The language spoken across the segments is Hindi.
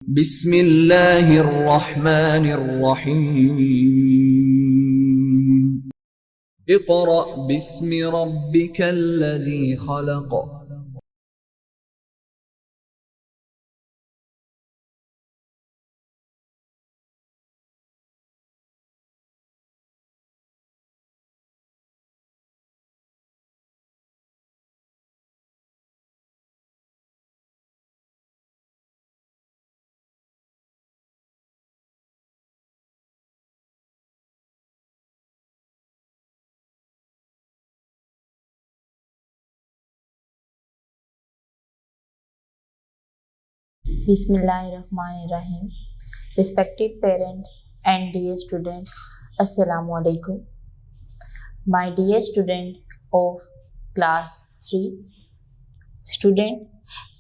बिस्मिल्लाहिर्रहमानिर्रहीम। Iqra बिस्मि रब्बिकल्लज़ी खलक़। Bismillahirrahmanirrahim. Respected parents and dear students, Assalamu alaikum. My dear student of class 3, student,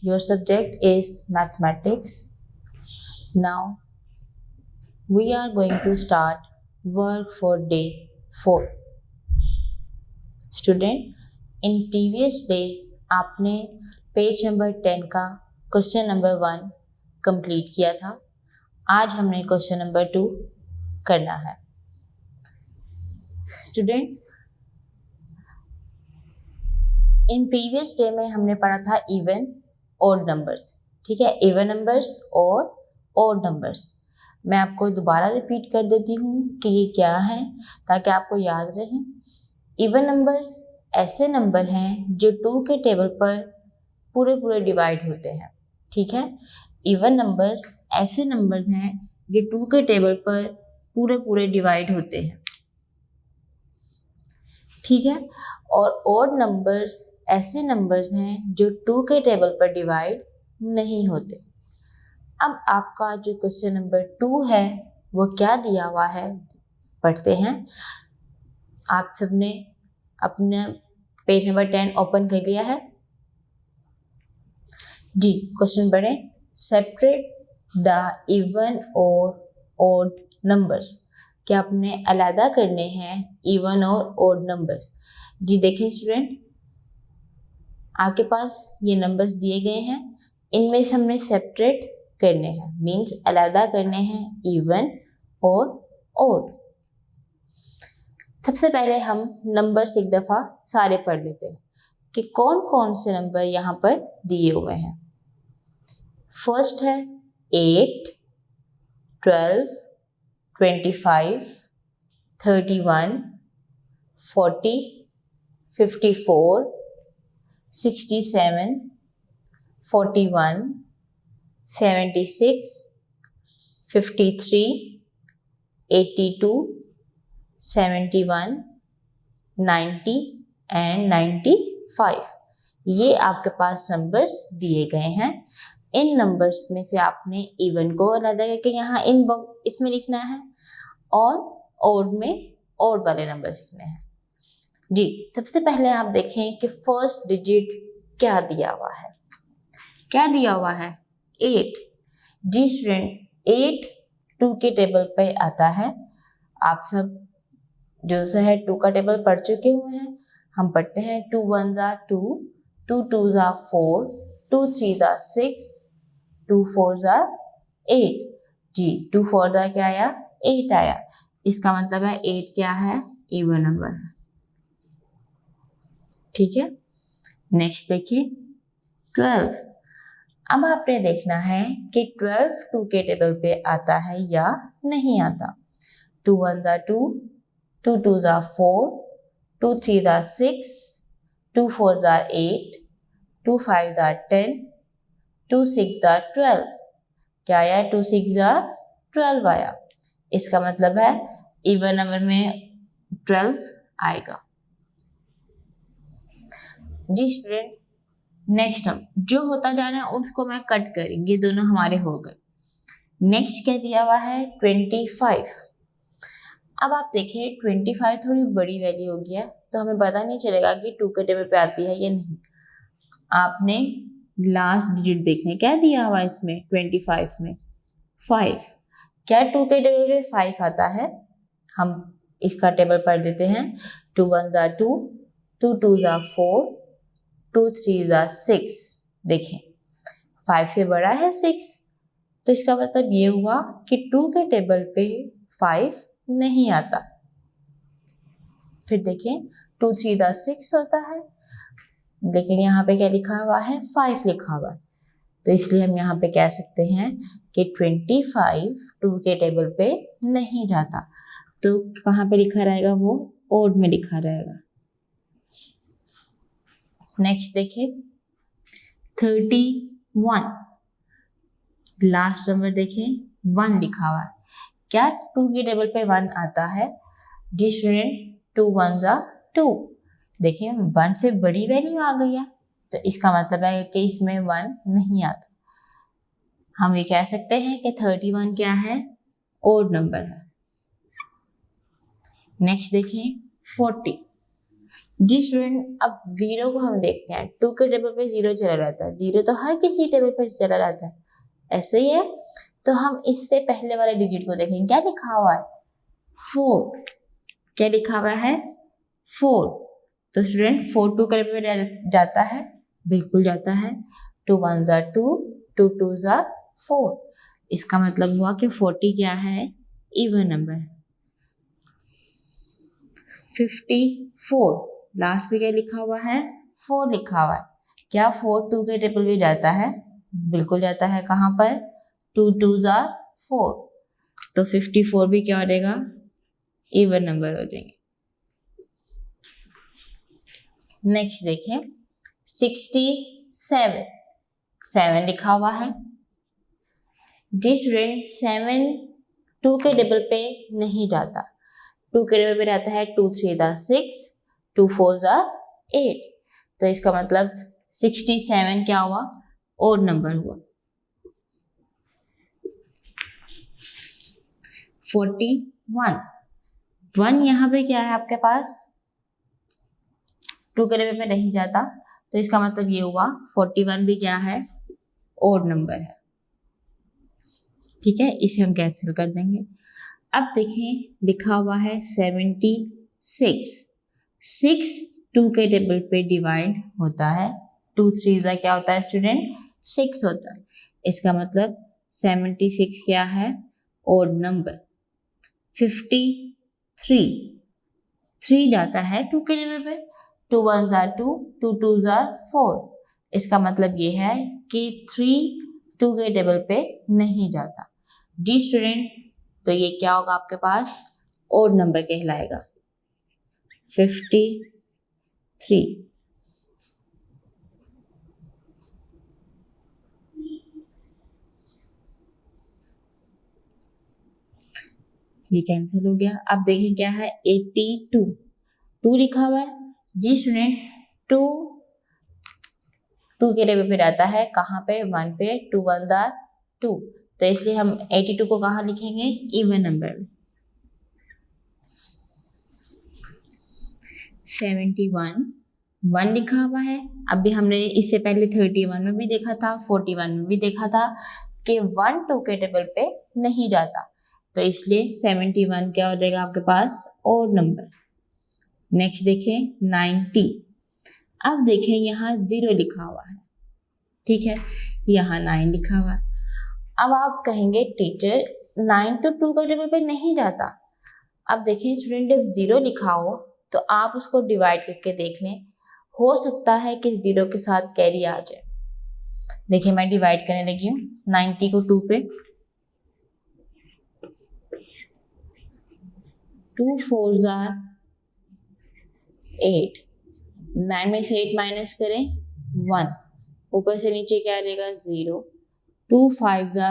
your subject is mathematics. Now we are going to start work for day 4. Student, in previous day आपने पेज नंबर 10 का क्वेश्चन नंबर 1 कंप्लीट किया था। आज हमने क्वेश्चन नंबर 2 करना है। स्टूडेंट, इन प्रीवियस डे में हमने पढ़ा था इवन ऑड नंबर्स, ठीक है, इवन नंबर्स और ऑड नंबर्स। मैं आपको दोबारा रिपीट कर देती हूँ कि ये क्या है ताकि आपको याद रहे। इवन नंबर्स ऐसे नंबर हैं जो 2 के टेबल पर पूरे डिवाइड होते हैं, ठीक है। इवन नंबर्स ऐसे नंबर हैं जो 2 के टेबल पर पूरे डिवाइड होते हैं, ठीक है। और ऑड नंबर्स ऐसे नंबर्स हैं जो 2 के टेबल पर डिवाइड नहीं होते। अब आपका जो क्वेश्चन नंबर 2 है वो क्या दिया हुआ है पढ़ते हैं। आप सबने अपना पेज नंबर 10 ओपन कर लिया है जी। क्वेश्चन पढ़ें। सेपरेट द इवन और ऑड नंबर्स, क्या आपने अलग करने हैं इवन और ऑड नंबर्स। जी देखें स्टूडेंट, आपके पास ये नंबर्स दिए गए हैं, इनमें से हमने सेपरेट करने हैं, मीन्स अलग करने हैं इवन और ऑड। सबसे पहले हम नंबर्स एक दफ़ा सारे पढ़ लेते हैं कि कौन कौन से नंबर यहाँ पर दिए हुए हैं। फर्स्ट है 8, 12, 25, 31, 40, 54, 67, 41, 76, 53, 82, 71, 90 एंड 95। ये आपके पास नंबर्स दिए गए हैं। इन नंबर्स में से आपने इवन को अलग करके यहाँ इसमें लिखना है और ऑड में ऑड वाले नंबर्स लिखने हैं जी। सबसे पहले आप देखें कि फर्स्ट डिजिट क्या दिया हुआ है। क्या दिया हुआ है? 8। जी स्टूडेंट, 8 2 के टेबल पे आता है। आप सब जो सा है 2 का टेबल पढ़ चुके हुए हैं। हम पढ़ते हैं 2 1 ज़ा 2, 2 2 ज़ा 4, 2 3 ज़ा 6, 2 4 ज़ा 8। जी 2 4 ज़ा क्या आया? 8 आया। इसका मतलब है 8 क्या है? इवन नंबर है, ठीक है। नेक्स्ट देखिए 12। अब आपने देखना है कि 12 2 के टेबल पे आता है या नहीं आता। 2 1 ज़ा 2, 2 2 ज़ा 4, 2 3 ज़ा 6, 2 4 ज़ा 8, 2 5 ज़ा 10, 2 6 ज़ा 12। क्या आया? 2 6 ज़ा 12 आया। इसका मतलब है इवन नंबर में 12 आएगा जी स्टूडेंट। नेक्स्ट हम जो होता जा रहा है उसको मैं कट करेंगे, दोनों हमारे हो गए। नेक्स्ट क्या दिया हुआ है? 25। अब आप देखिए 25 थोड़ी बड़ी वैल्यू हो गया तो हमें पता नहीं चलेगा कि 2 के टेबल पे आती है या नहीं। आपने लास्ट डिजिट देखने, क्या दिया हुआ इसमें 25 में? 5। क्या 2 के टेबल पे 5 आता है? हम इसका टेबल पढ़ लेते हैं। 2 1 ज़ा 2, 2 2 ज़ा 4, 2 3 ज़ा 6। देखें 5 से बड़ा है 6, तो इसका मतलब ये हुआ कि 2 के टेबल पे 5 नहीं आता। फिर देखें 2 3 दा 6 होता है, लेकिन यहाँ पे क्या लिखा हुआ है, 5 लिखा हुआ है। तो इसलिए हम यहाँ पे कह सकते हैं कि 25 2 के टेबल पे नहीं जाता। तो कहाँ पे लिखा रहेगा, वो ओड में लिखा रहेगा। नेक्स्ट देखिए 31, लास्ट नंबर देखें 1 लिखा हुआ है। क्या 2 के टेबल पे 1 आता है? जी स्टूडेंट, 2 1 जा 2। देखिए 1 से बड़ी वैल्यू आ गई है, तो इसका मतलब है कि इसमें 1 नहीं आता। हम ये कह सकते हैं कि 31 क्या है, ओड नंबर है। नेक्स्ट देखिए 40। जी स्टूडेंट, अब 0 को हम देखते हैं। 2 के टेबल पे 0 चला रहता है, 0 तो हर किसी टेबल पे चला रहता है, ऐसे ही है। तो हम इससे पहले वाले डिजिट को देखेंगे, क्या लिखा हुआ है, 4। क्या लिखा हुआ है, 4। तो स्टूडेंट 4 2 के टेबल पे जाता है, बिल्कुल जाता है। 2 1 जा 2, 2 2 जा 4। इसका मतलब हुआ कि 40 क्या है, इवन नंबर है। 54, लास्ट में क्या लिखा हुआ है, 4 लिखा हुआ है। क्या 4 2 के टेबल पे जाता है? बिल्कुल जाता है। कहाँ पर, 2 2 जा 4। तो 54 भी क्या हो जाएगा, इवन नंबर हो जाएंगे। नेक्स्ट देखें 67, 7 लिखा हुआ है। जी स्टूडेंट, 7 2 के टेबल पे नहीं जाता। 2 के टेबल पे रहता है 2 3 जा 6, 2 4 जा 8। तो इसका मतलब 67 क्या हुआ, ओड नंबर हुआ। 41, 1 यहाँ पे क्या है आपके पास, 2 के टेबल पे नहीं जाता, तो इसका मतलब ये हुआ 41 भी क्या है, ओड नंबर है। ठीक है, इसे हम कैंसिल कर देंगे। अब देखें लिखा हुआ है 76, 6 2 के टेबल पे डिवाइड होता है। 2 3 का क्या होता है स्टूडेंट, 6 होता है। इसका मतलब 76 क्या है, ओड नंबर। 53, 3 जाता है 2 के टेबल पे, 2 1 जा 2, 2 2 जा 4। इसका मतलब ये है कि 3 2 के टेबल पे नहीं जाता। जी स्टूडेंट, तो ये क्या होगा आपके पास, ओड नंबर कहलाएगा। 53, ये कैंसिल हो गया। अब देखें क्या है, 82, 2 लिखा हुआ है। जी स्टूडेंट, 2 2 के टेबल पे रहता है, कहाँ पे, 1 पे, 2 1 जा 2। तो इसलिए हम 82 को कहाँ लिखेंगे, इवन नंबर में। 71, 1 लिखा हुआ है। अभी हमने इससे पहले 31 में भी देखा था, 41 में भी देखा था कि 1 2 के टेबल पे नहीं जाता, तो इसलिए 71 क्या हो जाएगा आपके पास, ओड नंबर। नेक्स्ट देखें 90। अब देखें यहाँ 0 लिखा हुआ है, ठीक है, यहाँ 9 लिखा हुआ है। अब आप कहेंगे टीचर 9 तो 2 के टेबल पे नहीं जाता। अब देखें स्टूडेंट, जब 0 लिखा हो तो आप उसको डिवाइड करके देख लें, हो सकता है कि 0 के साथ कैरी आ जाए। देखिए मैं डिवाइड करने लगी हूँ 90 को 2 पे। 2 4 जा 8, 9 में से 8 माइनस करें 1, ऊपर से नीचे क्या आ जाएगा 0। 2 5 जा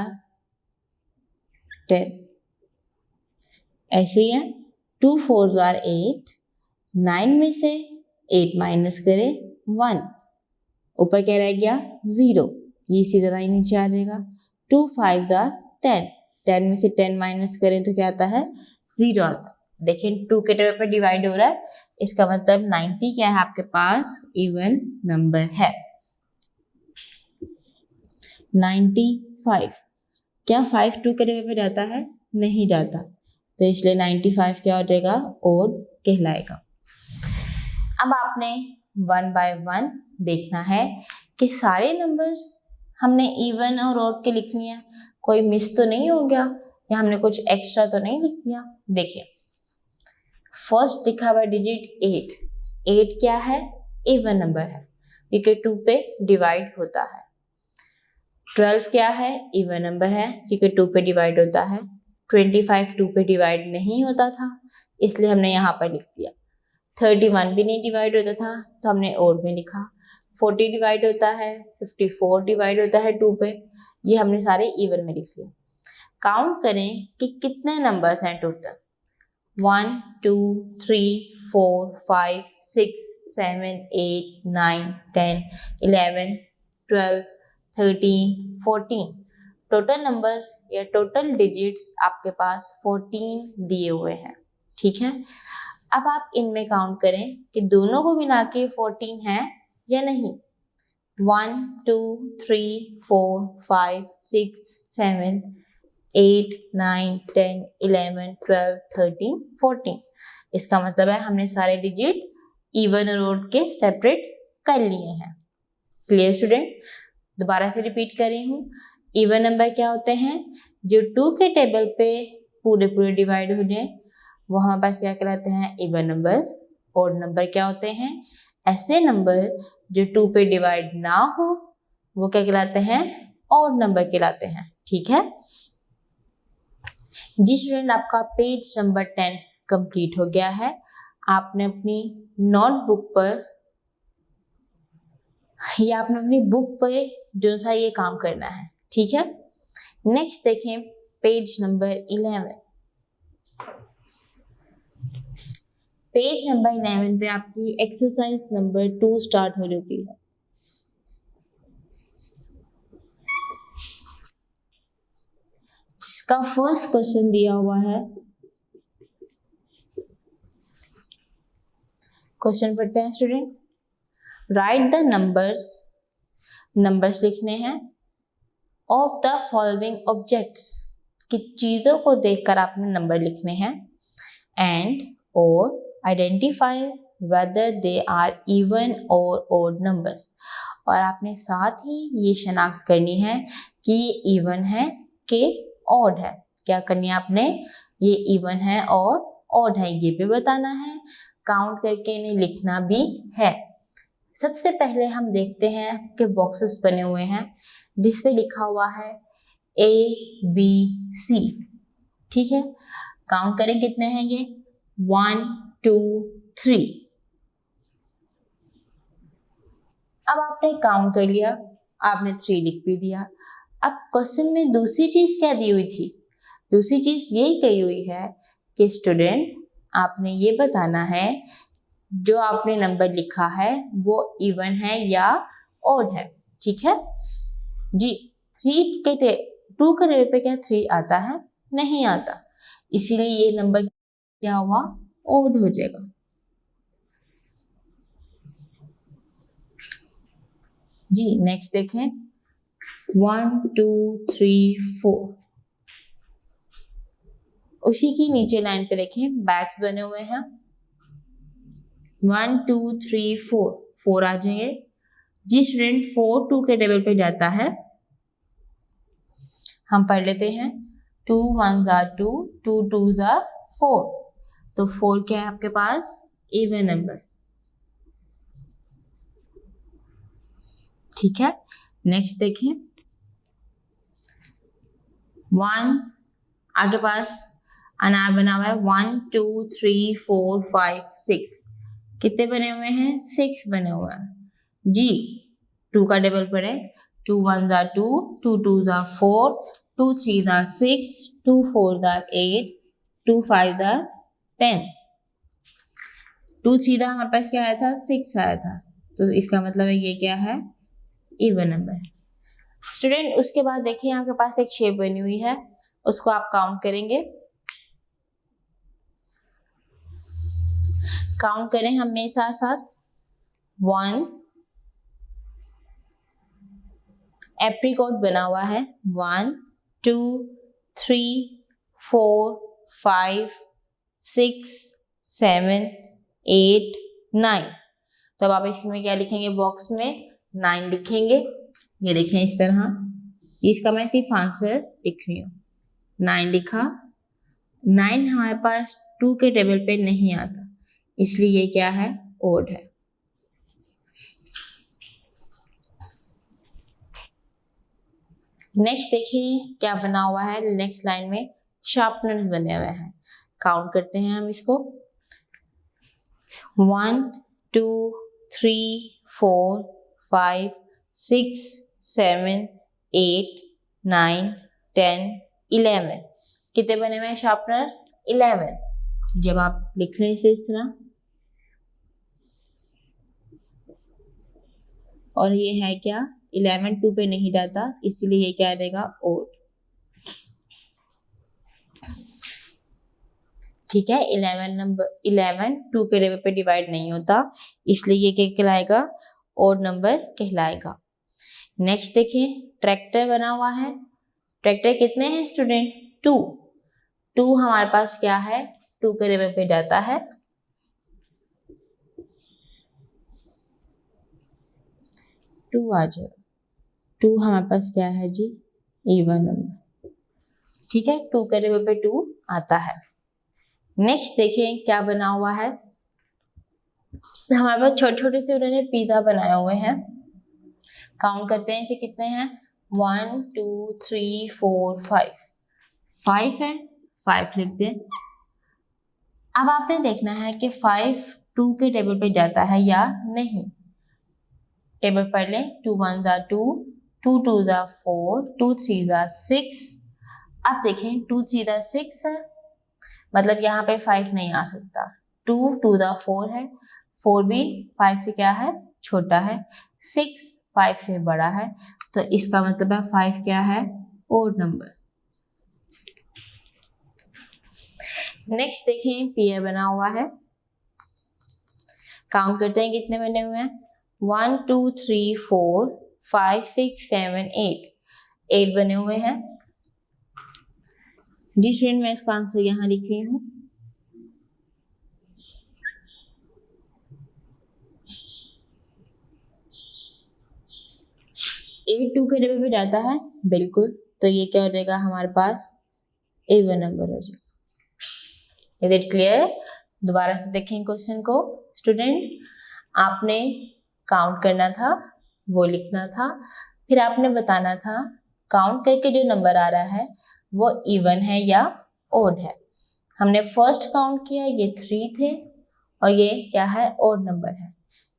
10, ऐसे ही है। 2 4 जा 8, 9 में से 8 माइनस करें 1, ऊपर क्या रह गया 0, ये इसी तरह ही नीचे आ जाएगा। 2 5 जा 10, 10 में से 10 माइनस करें तो क्या आता है 0 आता है। देखिए 2 के टेबल पे डिवाइड हो रहा है, इसका मतलब 90 क्या है आपके पास, इवन नंबर है। 95, क्या 5 2 के टेबल पे जाता है, नहीं जाता, तो इसलिए 95 क्या हो जाएगा, ओड कहलाएगा। अब आपने 1 बाय 1 देखना है कि सारे नंबर्स हमने इवन और ओड के लिखनी है। कोई मिस तो नहीं हो गया या हमने कुछ एक्स्ट्रा तो नहीं लिख दिया? देखिए, फर्स्ट लिखा हुआ डिजिट 8। 8 क्या है? इवन नंबर है क्योंकि 2 पे डिवाइड होता है। 12 क्या है? इवन नंबर है क्योंकि 2 पे डिवाइड होता है। 25 2 पे डिवाइड नहीं होता था इसलिए हमने यहाँ पर लिख दिया। 31 भी नहीं डिवाइड होता था तो हमने ओड में लिखा। 40 डिवाइड होता है, 54 डिवाइड होता है 2 पे, ये हमने सारे इवन में लिख लिया। काउंट करें कि कितने नंबर्स हैं टोटल। 1 2 3 4 5 6 7 8 9 10 11 12 13 14। टोटल नंबर्स या टोटल डिजिट्स आपके पास 14 दिए हुए हैं। ठीक है, अब आप इनमें काउंट करें कि दोनों को मिला के 14 है या नहीं। 1 2 3 4 5 6 7 8 9 10 11 12 13 14। इसका मतलब है हमने सारे डिजिट इवन और ओड के सेपरेट कर लिए हैं। Clear student? दोबारा से रिपीट कर रही हूँ। इवन नंबर क्या होते हैं? जो 2 के टेबल पे पूरे डिवाइड हो जाए वो हमारे पास क्या कहलाते हैं? Even number. ओड नंबर क्या होते हैं? ऐसे नंबर जो 2 पे डिवाइड ना हो वो क्या कहलाते हैं? ऑड नंबर कहलाते हैं। ठीक है जी स्टूडेंट, आपका पेज नंबर 10 कंप्लीट हो गया है। आपने अपनी नोटबुक पर या आपने अपनी बुक पर जो सा ये काम करना है। ठीक है, नेक्स्ट देखें पेज नंबर 11। पेज नंबर 11 पे आपकी एक्सरसाइज नंबर 2 स्टार्ट हो जाती है। जिसका फर्स्ट क्वेश्चन दिया हुआ है। क्वेश्चन पढ़ते हैं स्टूडेंट। राइट द नंबर्स लिखने हैं ऑफ द फॉलोइंग ऑब्जेक्ट्स, कि चीजों को देखकर आपने नंबर लिखने हैं। एंड और identify whether they are even और ओड नंबर्स, और आपने साथ ही ये शनाख्त करनी है कि ये इवन है कि ऑड है। क्या करनी है आपने? ये इवन है और ऑड है ये भी बताना है, काउंट करके इन्हें लिखना भी है। सबसे पहले हम देखते हैं कि बॉक्सेस बने हुए हैं जिसपे लिखा हुआ है ABC। ठीक है, काउंट करें कितने हैं ये? 1 2 3। अब आपने काउंट कर लिया, आपने 3 लिख भी दिया। अब क्वेश्चन में दूसरी चीज क्या दी हुई थी? दूसरी चीज यही कही हुई है कि स्टूडेंट आपने ये बताना है जो आपने नंबर लिखा है वो इवन है या ऑड है। ठीक है जी, 2 के टेबल पे क्या 3 आता है? नहीं आता, इसीलिए ये नंबर क्या हुआ? ऑड हो जाएगा। जी नेक्स्ट देखें 1 2 3 4। उसी की नीचे लाइन पे देखें बैग्स बने हुए हैं 1 2 3 4। 4 आ जाएंगे। जी स्टूडेंट 4 2 के टेबल पे जाता है, हम पढ़ लेते हैं 2 1 are 2 2 2 are 4। तो 4 क्या है आपके पास? Even number. ठीक है, नेक्स्ट देखें 1 आगे पास अनार बना हुआ है 1 2 3 4 5 6। कितने बने हुए हैं? 6 बने हुए हैं। जी 2 का टेबल पर है 2 1 are 2 2 2 are 4 2 3 are 6 2 4 are 8 2 5 are 10। 2 3 हमारे पास क्या आया था? 6 आया था, तो इसका मतलब है ये क्या है? Even number. स्टूडेंट उसके बाद देखिए आपके पास एक शेप बनी हुई है, उसको आप काउंट करेंगे। काउंट करें हम मेरे साथ साथ 1 एप्रिकॉट बना हुआ है 1 2 3 4 5 6 7 8 9। तो अब आप इसमें क्या लिखेंगे? बॉक्स में 9 लिखेंगे। ये लिखें इस तरह इसका मैं सिर्फ आंसर लिख रही हूँ। 9 लिखा, 9 हमारे पास 2 के टेबल पे नहीं आता, इसलिए ये क्या है, ओड है। नेक्स्ट देखिए क्या बना हुआ है, नेक्स्ट लाइन में शार्पनर्स बने हुए हैं। काउंट करते हैं हम इसको। 1 2 3 4 5 6 7 8 9 10 11। कितने बने हुए हैं शार्पनर्स? 11। जब आप लिख लें इसे इस तरह, और ये है क्या, 11 2 पे नहीं जाता, इसलिए ये क्या रहेगा, ओड। ठीक है, 11 2 के टेबल पे डिवाइड नहीं होता, इसलिए ये क्या कहलाएगा, ओड नंबर कहलाएगा। नेक्स्ट देखें, ट्रैक्टर बना हुआ है। ट्रैक्टर कितने हैं स्टूडेंट? 2 हमारे पास क्या है, 2 के टेबल पे जाता है। 2 आ जाएगा। 2 हमारे पास क्या है जी, इवन नंबर। ठीक है, 2 के टेबल पे 2 आता है। नेक्स्ट देखें क्या बना हुआ है, हमारे पास छोटे छोटे से उन्होंने पिज्जा बनाए हुए हैं। काउंट करते हैं इसे, कितने हैं, 1 2 3 4 5 है, 5 लिख दें। अब आपने देखना है कि 5 2 के टेबल पे जाता है या नहीं। टेबल पढ़ लें, 2 1 2 2 2 4 2 3 6। अब देखें 2 3 6 है, मतलब यहाँ पे 5 नहीं आ सकता। 2 2 4 है, 4 भी 5 से क्या है, छोटा है। 6 5 से बड़ा है, तो इसका मतलब है 5 क्या है, ओड नंबर। नेक्स्ट देखें, पेयर बना हुआ है। काउंट करते हैं कितने बने हुए हैं, 1 2 3 4 5 6 7 8 बने हुए हैं। जी स्टूडेंट, मैं इसका आंसर यहाँ लिख रही हूँ। एट 2 के टेबल पे जाता है, बिल्कुल, तो ये क्या हो जाएगा हमारे पास, इवन नंबर हो जाएगा। Is it clear? दोबारा से देखें क्वेश्चन को स्टूडेंट। आपने काउंट करना था, वो लिखना था, फिर आपने बताना था काउंट करके जो नंबर आ रहा है वो इवन है या ओड है। हमने फर्स्ट काउंट किया, ये 3 थे और ये क्या है, ओड नंबर है।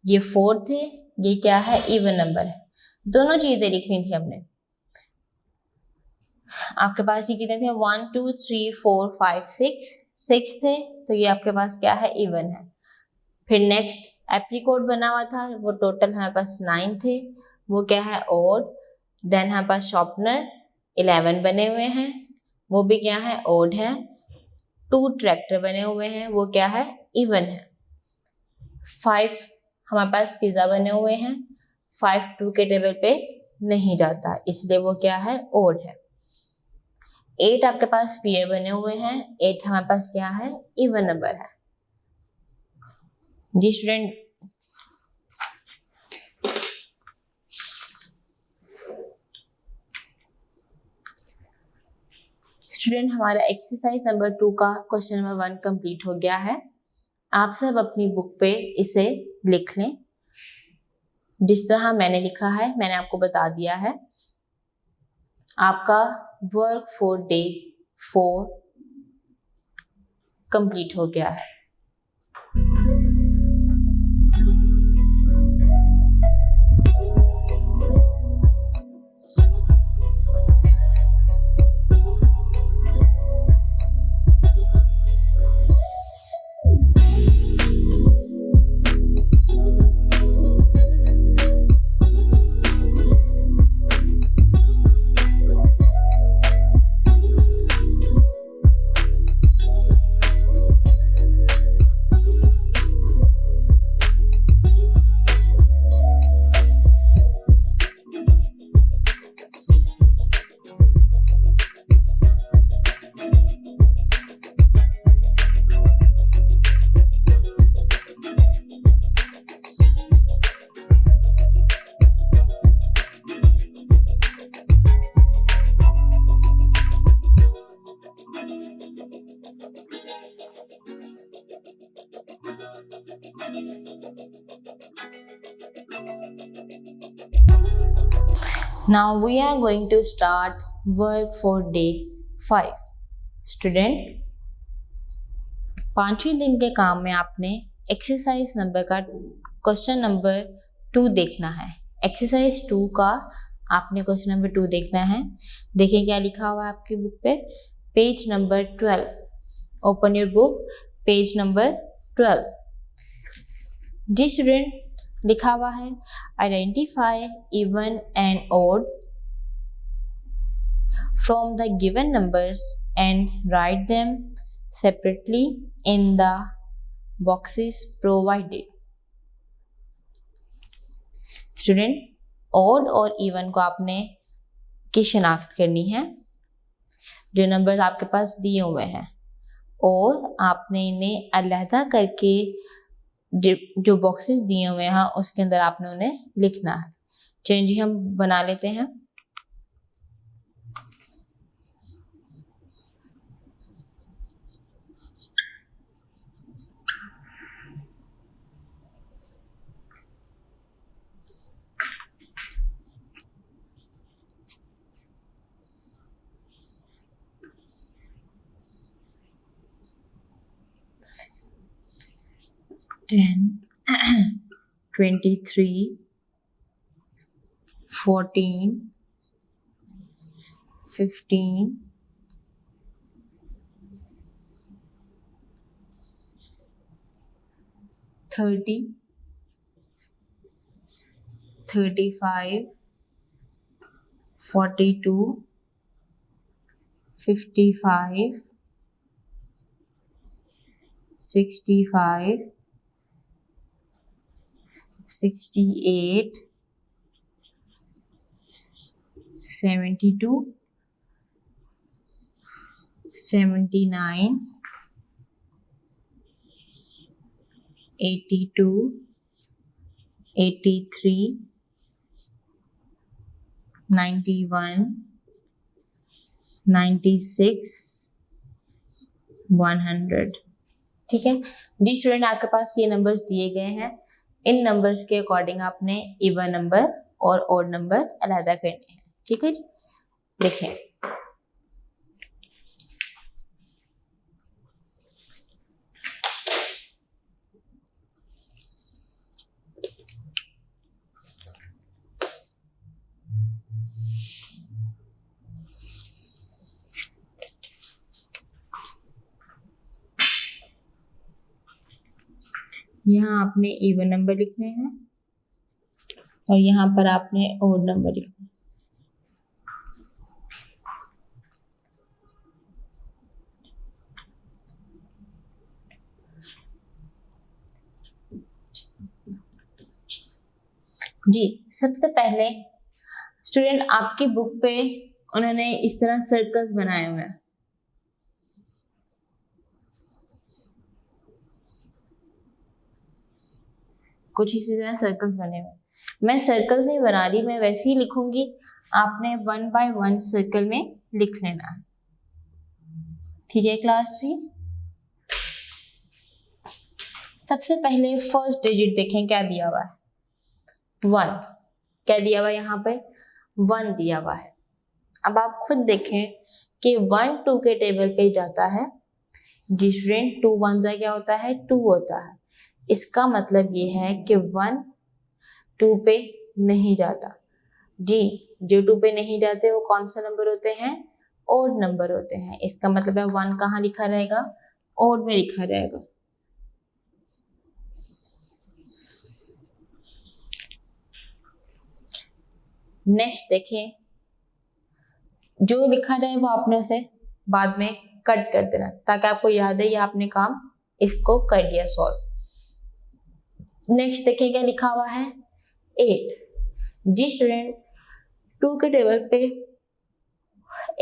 ये 4 थे, ये क्या है, इवन नंबर है। दोनों चीजें लिखनी थी हमने। आपके पास ये कितने थे, 1 2 3 4 5 6 थे, तो ये आपके पास क्या है, इवन है। फिर नेक्स्ट एप्रीकोट बना हुआ था, वो टोटल हमारे पास 9 थे, वो क्या है, ओड। देन हमारे पास शॉर्पनर 11 बने हुए हैं, वो भी क्या है, ओड है। 2 ट्रैक्टर बने हुए हैं, वो क्या है, इवन है। 5 हमारे पास पिज्जा बने हुए हैं, 5 2 के टेबल पे नहीं जाता, इसलिए वो क्या है, ओड है। 8 आपके पास पेयर बने हुए हैं, 8 हमारे पास क्या है, इवन नंबर है। जी स्टूडेंट, हमारा एक्सरसाइज नंबर 2 का क्वेश्चन नंबर 1 कंप्लीट हो गया है। आप सब अपनी बुक पे इसे लिख लें जिस तरह मैंने लिखा है, मैंने आपको बता दिया है। आपका वर्क फॉर डे 4 कंप्लीट हो गया है। Now we are going to start work for day 5. Student, 5वें दिन के काम में आपने एक्सरसाइज नंबर का क्वेश्चन नंबर 2 देखना है। एक्सरसाइज 2 का आपने क्वेश्चन नंबर 2 देखना है। देखिए क्या लिखा हुआ है आपकी बुक पे, page number 12। Open your book, page number 12। जी स्टूडेंट, लिखा हुआ है identify even and odd from the given numbers and write them separately in the boxes provided. Student, odd और इवन को आपने की शिनाख्त करनी है। जो नंबर्स आपके पास दिए हुए हैं और आपने इन्हें अलहदा करके जो बॉक्सेस दिए हुए हैं उसके अंदर आपने उन्हें लिखना है। चेंज हम बना लेते हैं। Ten, 23, 14, 15, 30, 35, 42, 55, 65, 68, 72, 79, 82, 83, 91, 96, 100। ठीक है जी स्टूडेंट, आपके पास ये नंबर्स दिए गए हैं। इन नंबर्स के अकॉर्डिंग आपने इवन नंबर और ऑड नंबर अलहदा करने हैं। ठीक है जी, लिखें। यहाँ आपने इवन नंबर लिखने हैं और यहाँ पर आपने ऑड नंबर लिखना है। जी, सबसे पहले स्टूडेंट आपकी बुक पे उन्होंने इस तरह सर्कल्स बनाए हुए हैं। कुछ इसी तरह सर्कल्स बने हुए। मैं सर्कल नहीं बना रही, मैं वैसे ही लिखूंगी। आपने 1 बाय 1 सर्कल में लिख लेना है। ठीक है क्लास 3। सबसे पहले फर्स्ट डिजिट देखें क्या दिया हुआ है, 1। क्या दिया हुआ है यहाँ पे, 1 दिया हुआ है। अब आप खुद देखें कि 1 2 के टेबल पे जाता है। जी स्टूडेंट, 2 1 जा क्या होता है, 2 होता है। इसका मतलब ये है कि 1 2 पे नहीं जाता। जी, जो 2 पे नहीं जाते वो कौन सा नंबर होते हैं, ऑड नंबर होते हैं। इसका मतलब है 1 कहाँ लिखा रहेगा, ऑड में लिखा रहेगा। नेक्स्ट देखें, जो लिखा जाए वो आपने उसे बाद में कट कर देना ताकि आपको याद है ये आपने काम इसको कर दिया सॉल्व। नेक्स्ट देखें क्या लिखा हुआ है, 8। जी स्टूडेंट, 2 के टेबल पे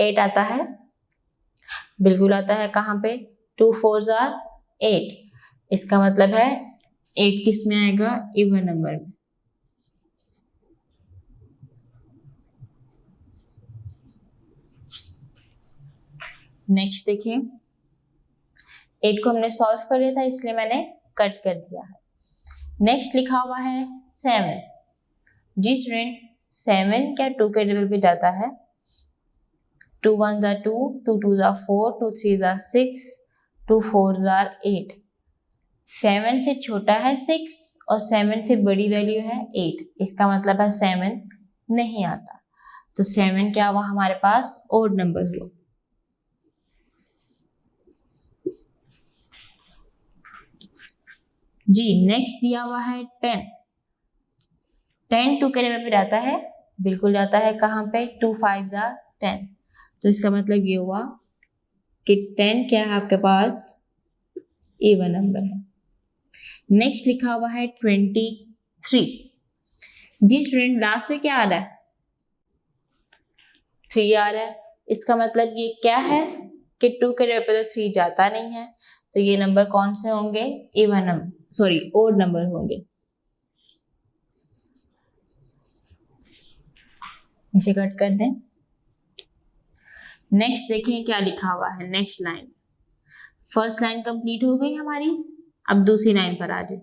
8 आता है, बिल्कुल आता है। कहाँ पे, 2 4s are 8। इसका मतलब है 8 किस में आएगा, इवन नंबर में। नेक्स्ट देखिए, 8 को हमने सॉल्व कर लिया था इसलिए मैंने कट कर दिया है। नेक्स्ट लिखा हुआ है 7। जी स्टूडेंट, 7 क्या 2 के टेबल पे जाता है? 2 1 ज़ा 2, 2 2 ज़ा 4, 2 3 ज़ा 6, 2 4 ज़ा 8। 7 से छोटा है 6 और 7 से बड़ी वैल्यू है 8। इसका मतलब है 7 नहीं आता। तो 7 क्या हुआ हमारे पास? ओड नंबर हुआ। जी नेक्स्ट दिया हुआ है 10। 10 2 के टेबल पे जाता है? बिल्कुल जाता है। कहाँ पे? 2 5 ज़ा 10। तो इसका मतलब ये हुआ कि 10 क्या है आपके पास? इवन नंबर है। नेक्स्ट लिखा हुआ है 23। जी स्टूडेंट, लास्ट में क्या आ रहा है? 3 आ रहा है। इसका मतलब ये क्या है कि 2 के टेबल पे तो 3 जाता नहीं है, तो ये नंबर कौन से होंगे? Even number, sorry odd number होंगे। इसे कट कर दें। नेक्स्ट देखें क्या लिखा हुआ है next line. First line complete हो गई हमारी, अब दूसरी लाइन पर आ जाए।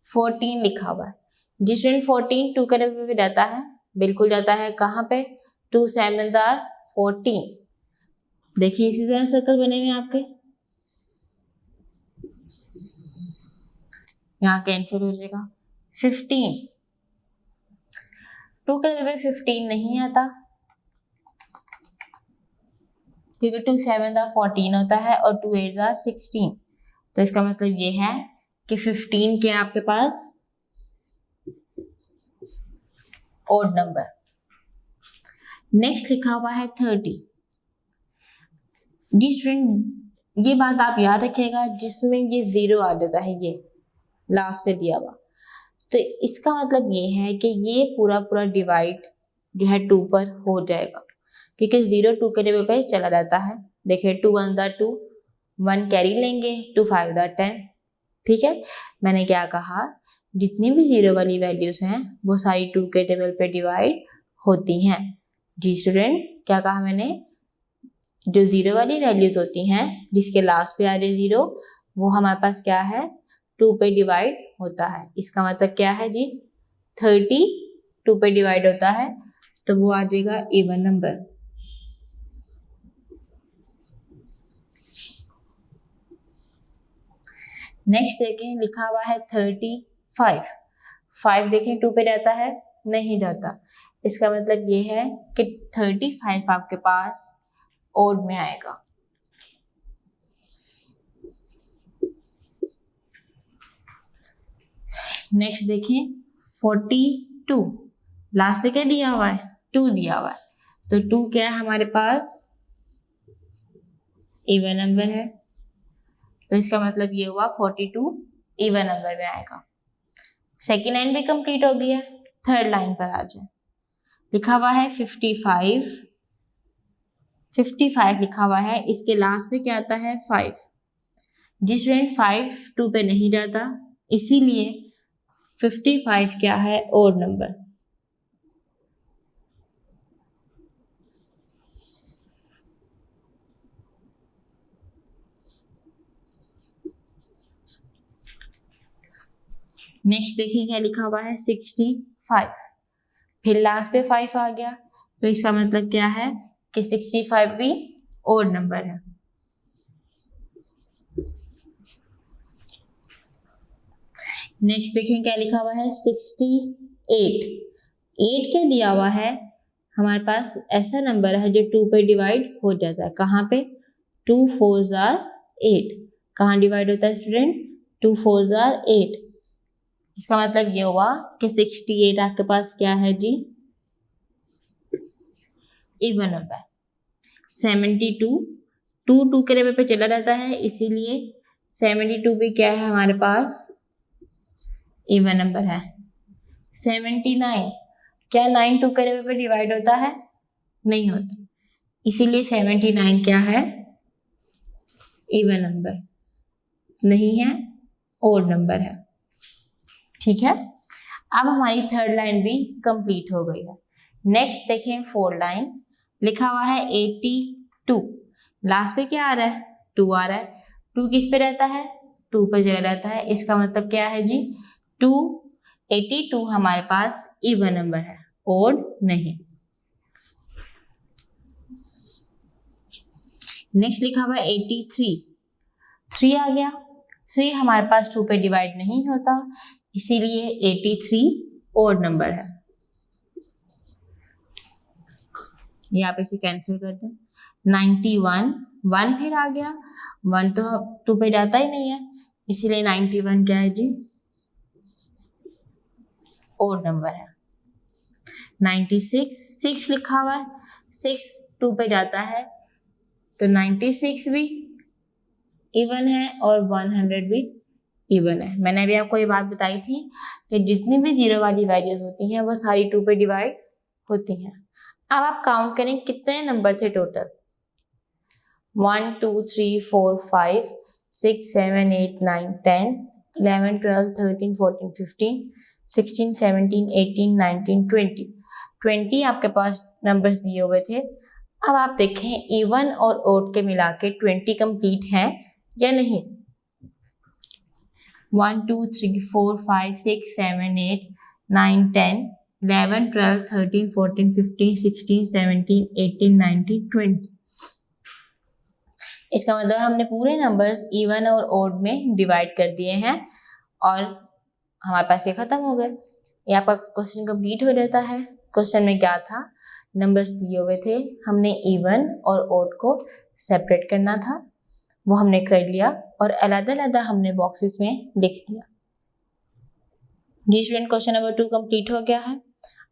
14 लिखा हुआ है। जी स्टूडेंट, 14 2 के टेबल पे जाता है? बिल्कुल जाता है। कहाँ पे? 2 7 ज़ा 14। देखिए इसी तरह सर्कल बने हुए हैं आपके, यहाँ कैंसिल हो जाएगा। 15 2 के टेबल पे 15 नहीं आता, क्योंकि 2 7 ज़ा 14 होता है और 2 8 ज़ा 16। तो इसका मतलब ये है कि 15 क्या है आपके पास? Odd number. नेक्स्ट लिखा हुआ है 30। जी स्टूडेंट, ये बात आप याद रखिएगा, जिसमें ये 0 आ जाता है, ये लास्ट पे दिया हुआ, तो इसका मतलब ये है कि ये पूरा पूरा डिवाइड जो है 2 पर हो जाएगा, क्योंकि 0 2 के टेबल पे चला जाता है। देखिए 2 1 ज़ा 2, 1 कैरी लेंगे, 2 5 ज़ा 10। ठीक है, मैंने क्या कहा? जितनी भी 0 वाली वैल्यूज हैं वो सारी 2 के टेबल पे डिवाइड होती हैं। जी स्टूडेंट, क्या कहा मैंने? जो 0 वाली वैल्यूज होती हैं जिसके लास्ट पे आ रही 0, वो हमारे पास क्या है? 2 पे डिवाइड होता है। इसका मतलब क्या है जी? 30 2 पे डिवाइड होता है, तो वो आ जाएगा इवन नंबर। नेक्स्ट देखें, लिखा हुआ है 35। 5 देखें 2 पे जाता है? नहीं जाता। इसका मतलब ये है कि 35 आपके पास ओड में आएगा। नेक्स्ट देखें 42। लास्ट पे क्या दिया हुआ है? 2 दिया हुआ है, तो 2 क्या है हमारे पास? इवन नंबर है। तो इसका मतलब ये हुआ 42 इवन नंबर में आएगा। सेकेंड लाइन भी कंप्लीट हो गई है। थर्ड लाइन पर आ जाए। लिखा हुआ है 55। 55 लिखा हुआ है, इसके लास्ट पे क्या आता है? 5। जी स्टूडेंट, 5 2 पे नहीं जाता, इसीलिए 55 क्या है? Odd number. नेक्स्ट देखिए क्या लिखा हुआ है 65। फिर लास्ट पे 5 आ गया, तो इसका मतलब क्या है कि 65 भी ओड नंबर है। नेक्स्ट देखें क्या लिखा हुआ है 68। 8 क्या दिया हुआ है हमारे पास? ऐसा नंबर है जो 2 पे डिवाइड हो जाता है। कहाँ पे? 2 4 ज़ा 8। कहाँ डिवाइड होता है स्टूडेंट? 2 4 ज़ा 8। इसका मतलब ये हुआ कि 68 आपके पास क्या है जी? Even number. 72 2 2 के टेबल पे चला जाता है, इसीलिए 72 भी क्या है हमारे पास? इवन नंबर है। 79 क्या 9 2 के टेबल पे डिवाइड होता है? नहीं होता, इसीलिए 79 क्या है? इवन नंबर नहीं है, ओड नंबर है। ठीक है, अब हमारी थर्ड लाइन भी कंप्लीट हो गई है। नेक्स्ट देखें फोर्थ लाइन। लिखा हुआ है 82। लास्ट पे क्या आ रहा है? 2 आ रहा है। 2 किस पे रहता है? 2 पे चला रहता है। इसका मतलब क्या है जी? 2, 82 हमारे पास इवन नंबर है, ओड नहीं। नेक्स्ट लिखा हुआ है 83, 3 आ गया। 3 हमारे पास 2 पे डिवाइड नहीं होता, इसीलिए 83 ओड नंबर है। ये आप इसे कैंसिल कर दें। 91, 1 फिर आ गया, 1 तो 2 पे जाता ही नहीं है, इसीलिए 91 क्या है जी, ओड नंबर है। 96, 6 लिखा हुआ है, 6 2 पे जाता है, तो 96 भी इवन है और 100 भी इवन है। मैंने अभी आपको ये बात बताई थी कि जितनी भी जीरो वाली वैल्यूज होती हैं वो सारी 2 पे डिवाइड होती हैं। अब आप काउंट करें कितने नंबर थे टोटल। 1 2 3 4 5 6 7 8 9 10 11 12 13 14 15 16 17 18 19 20 20 आपके पास नंबर्स दिए हुए थे। अब आप देखें इवन और ओड के मिला के 20 कंप्लीट हैं या नहीं। 1 2 3 4 5 6 7 8 9 10 11 12 13 14 15 16 17 18 19 20। इसका मतलब हमने पूरे नंबर्स इवन और ओड में डिवाइड कर दिए हैं और हमारे पास ये खत्म हो गए। ये आपका क्वेश्चन कंप्लीट हो जाता है। क्वेश्चन में क्या था, नंबर्स दिए हुए थे, हमने इवन और ओड को सेपरेट करना था, वो हमने कर लिया और अलग-अलग हमने बॉक्सेस में लिख दिया। जी स्टूडेंट, क्वेश्चन नंबर 2 कंप्लीट हो गया है।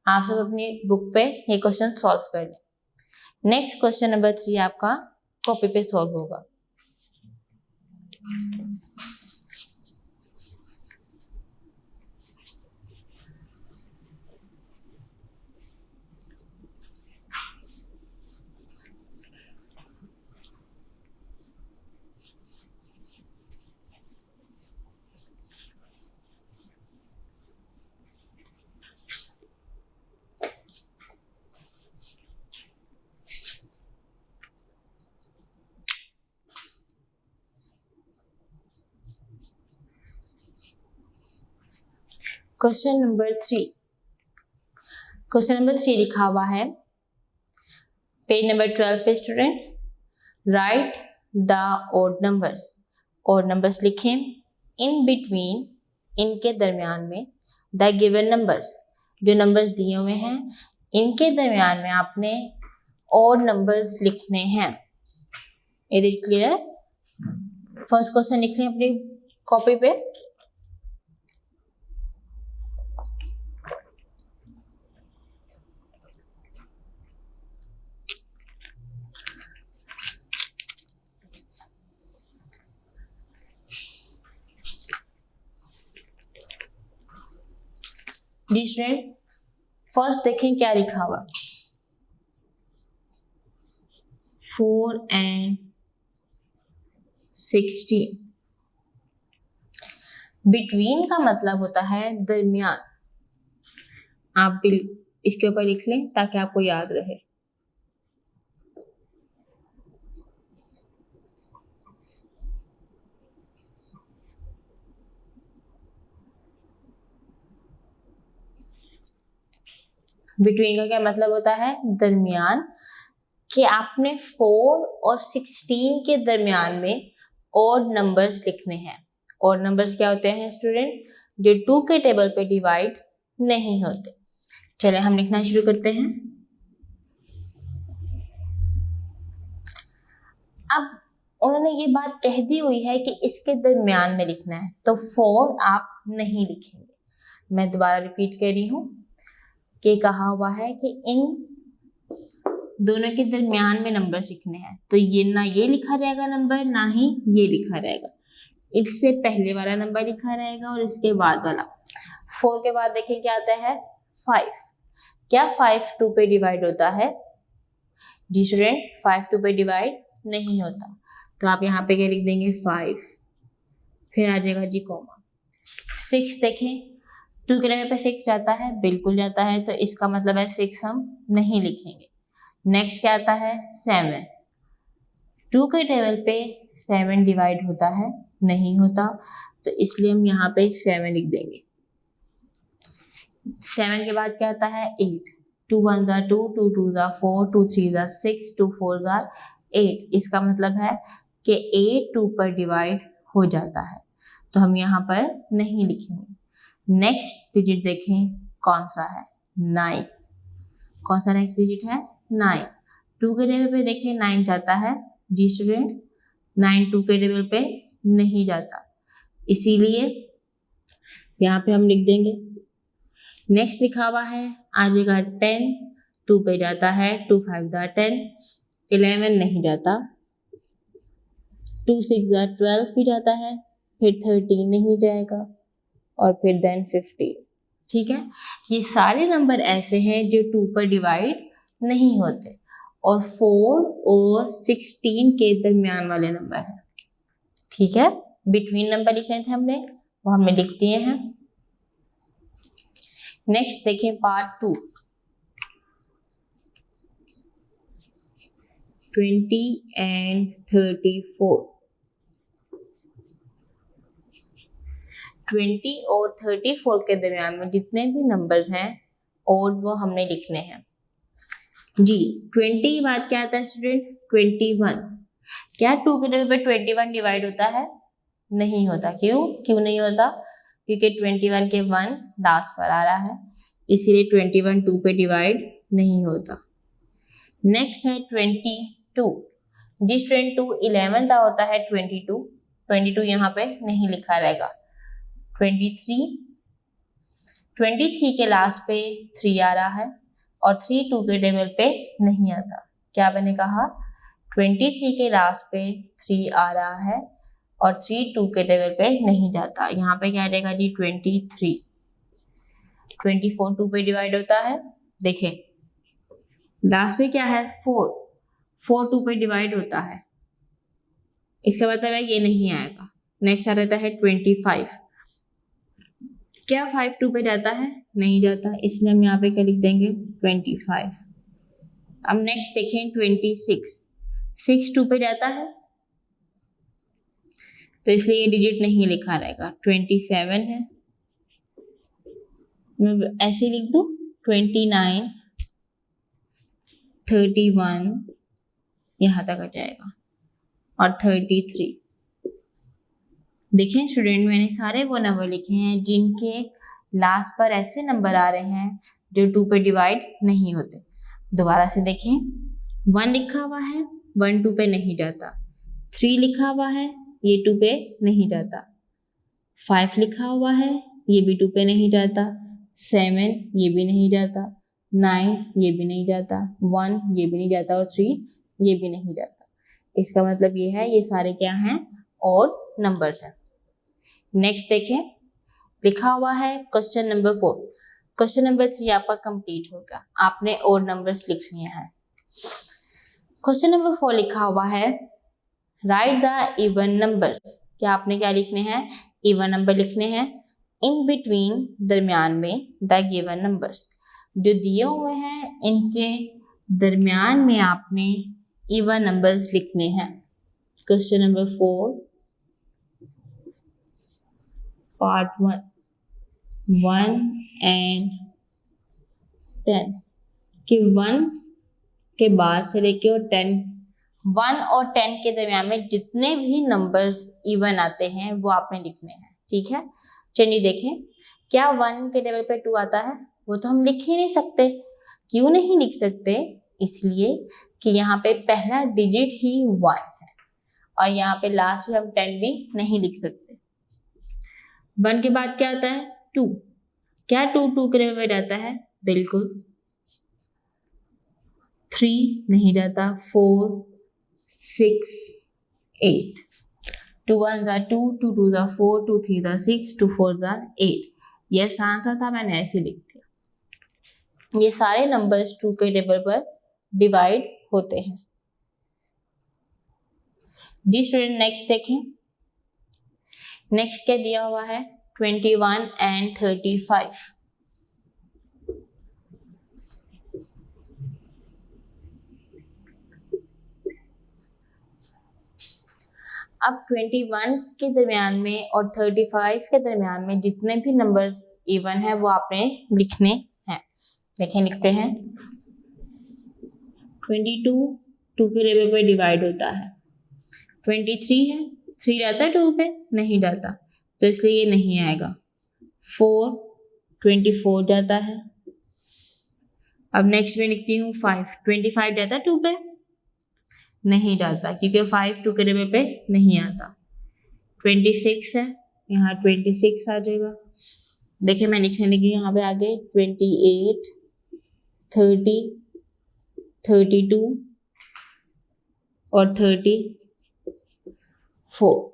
आप सब अपनी बुक पे ये क्वेश्चन सॉल्व कर लें। नेक्स्ट क्वेश्चन नंबर 3 आपका कॉपी पे सॉल्व होगा। क्वेश्चन नंबर 3, क्वेश्चन नंबर 3 लिखा हुआ है पेज नंबर 12 पे student, write the odd numbers. Odd numbers लिखें इन बिटवीन, इनके दरमियान में, द गिवन नंबर्स, जो नंबर्स दिए हुए हैं इनके दरमियान में आपने ओड नंबर्स लिखने हैं। Is it clear? First question लिख लें अपनी कॉपी पे। डी स्टूडेंट, फर्स्ट देखें क्या लिखा हुआ, 4 and 16। बिटवीन का मतलब होता है दरमियान। आप भी इसके ऊपर लिख लें ताकि आपको याद रहे। बिटवीन का क्या मतलब होता है, दरमियान, कि आपने 4 और 16 के दरमियान में ऑड नंबर्स लिखने हैं। ऑड नंबर्स क्या होते हैं स्टूडेंट, जो 2 के टेबल पे डिवाइड नहीं होते। चले हम लिखना शुरू करते हैं। अब उन्होंने ये बात कह दी हुई है कि इसके दरमियान में लिखना है, तो 4 आप नहीं लिखेंगे। मैं दोबारा रिपीट कर रही हूँ कि कहा हुआ है कि इन दोनों के दरमियान में नंबर लिखने हैं, तो ये ना ये लिखा जाएगा नंबर, ना ही ये लिखा जाएगा। इससे पहले वाला नंबर लिखा रहेगा और इसके बाद वाला। 4 के बाद देखें क्या आता है, 5। क्या 5 2 पे डिवाइड होता है? जी स्टूडेंट, 5 2 पे डिवाइड नहीं होता, तो आप यहाँ पे क्या लिख देंगे, 5, फिर आ जाएगा जी कॉमा। 6 देखें, 2 के टेबल पे 6 जाता है, बिल्कुल जाता है, तो इसका मतलब है 6 हम नहीं लिखेंगे। नेक्स्ट क्या आता है, 7। 2 के टेबल पे 7 डिवाइड होता है, नहीं होता, तो इसलिए हम यहाँ पे 7 लिख देंगे। 7 के बाद क्या आता है 8, 2 1 ज़ा 2, 2 2 ज़ा 4, 2 3 ज़ा 6, 2 4 ज़ा 8। इसका मतलब है कि 8 2 पर डिवाइड हो जाता है, तो हम यहाँ पर नहीं लिखेंगे। नेक्स्ट डिजिट देखें कौन सा है, 9। कौन सा नेक्स्ट डिजिट है, 9। 2 के टेबल पे देखें 9 जाता है, जी स्टूडेंट, 9 2 के टेबल पे नहीं जाता, इसीलिए यहाँ पे हम लिख देंगे। नेक्स्ट लिखा हुआ है आ जाएगा 10, 2 पे जाता है, 2 5 ज़ा 10, 11 नहीं जाता, 2 6 ज़ा 12 भी जाता है, फिर 13 नहीं जाएगा, और फिर देन 15। ठीक है, ये सारे नंबर ऐसे हैं जो 2 पर डिवाइड नहीं होते, और 4 और 16 के दरमियान वाले नंबर हैं। ठीक है, बिटवीन नंबर लिखने थे हमने, वो हमने लिख दिए हैं। नेक्स्ट देखें पार्ट 2, 20 and 34। 20 और 34 के दरमियान में जितने भी नंबर्स हैं और वो हमने लिखने हैं जी। 20 की बात क्या आता है स्टूडेंट, 21। क्या 2 के टेबल पे 21 डिवाइड होता है, नहीं होता। क्यों नहीं होता, क्योंकि 21 के 1 लास्ट पर आ रहा है, इसीलिए 21 2 पे डिवाइड नहीं होता। नेक्स्ट है 22। जिस 22 11 का होता है 22 यहाँ पे नहीं लिखा रहेगा। 23 के लास्ट पे 3 आ रहा है, और 3 2 के टेबल पे नहीं आता। क्या मैंने कहा, 23 के लास्ट पे 3 आ रहा है, और 3 2 के टेबल पे नहीं जाता। यहाँ पे क्या रहेगा जी 23। 24 2 पे डिवाइड होता है, देखें लास्ट पे क्या है 4 2 पे डिवाइड होता है, इसका मतलब है ये नहीं आएगा। नेक्स्ट आ रहता है 25। क्या 5 2 पे जाता है, नहीं जाता, इसलिए हम यहाँ पे क्या लिख देंगे 25। अब नेक्स्ट देखें 26। 6 2 पे जाता है, तो इसलिए ये डिजिट नहीं लिखा रहेगा। 27 है, मैं ऐसे लिख दूं 29 31 यहाँ तक आ जाएगा, और 33। देखिए स्टूडेंट, मैंने सारे वो नंबर लिखे हैं जिनके लास्ट पर ऐसे नंबर आ रहे हैं जो 2 पे डिवाइड नहीं होते। दोबारा से देखें, 1 लिखा हुआ है, 1 2 पे नहीं जाता। 3 लिखा हुआ है, ये 2 पे नहीं जाता। 5 लिखा हुआ है, ये भी 2 पे नहीं जाता। 7 ये भी नहीं जाता। 9 ये भी नहीं जाता। 1 ये भी नहीं जाता, और 3 ये भी नहीं जाता। इसका मतलब ये है ये सारे क्या हैं, और नंबर्स हैं। नेक्स्ट देखें, लिखा हुआ है क्वेश्चन नंबर 4। क्वेश्चन नंबर 3 आपका कंप्लीट होगा, आपने और नंबर्स लिख लिए हैं। क्वेश्चन नंबर 4 लिखा हुआ है राइट द इवन नंबर्स। क्या आपने क्या लिखने हैं, इवन नंबर लिखने हैं। इन बिटवीन दरमियान में द गिवन नंबर्स, जो दिए हुए हैं इनके दरमियान में आपने इवन नंबर्स लिखने हैं। क्वेश्चन नंबर 4 पार्ट 1 and 10 कि 1 के बाद से लेके और 1 और 10 के दरमियान में जितने भी नंबर्स इवन आते हैं वो आपने लिखने हैं। ठीक है, चलिए देखें, क्या 1 के टेबल पे 2 आता है, वो तो हम लिख ही नहीं सकते। क्यों नहीं लिख सकते, इसलिए कि यहाँ पे पहला डिजिट ही 1 है, और यहाँ पे लास्ट में हम 10 भी नहीं लिख सकते। 1 के बाद क्या आता है 2। क्या 2 2 के टेबल पे जाता है, बिल्कुल। 3 नहीं जाता। 4 6 8। 2 1 ज़ा 2, 2 2 ज़ा 4, 2 3 ज़ा 6, 2 4 ज़ा 8। यह आंसर था, मैंने ऐसे लिख दिया। ये सारे नंबर्स 2 के टेबल पर डिवाइड होते हैं। जी स्टूडेंट, नेक्स्ट देखें। नेक्स्ट क्या दिया हुआ है 21 and 35। अब 21 के दरमियान में और 35 के दरमियान में जितने भी नंबर्स इवन है वो आपने लिखने हैं। देखें लिखते हैं 22 2 के टेबल पे डिवाइड होता है। 23 है, 3 रहता है 2 पे, नहीं रहता, तो इसलिए ये नहीं आएगा। 4 24 जाता है। अब नेक्स्ट में लिखती हूँ 5 25 जाता है 2 पे, नहीं डालता क्योंकि 5 2 के टेबल पे नहीं आता। 26 है, यहाँ 26 आ जाएगा। देखिए मैं लिखने लगी यहाँ पे आगे 28 30 32 और 34।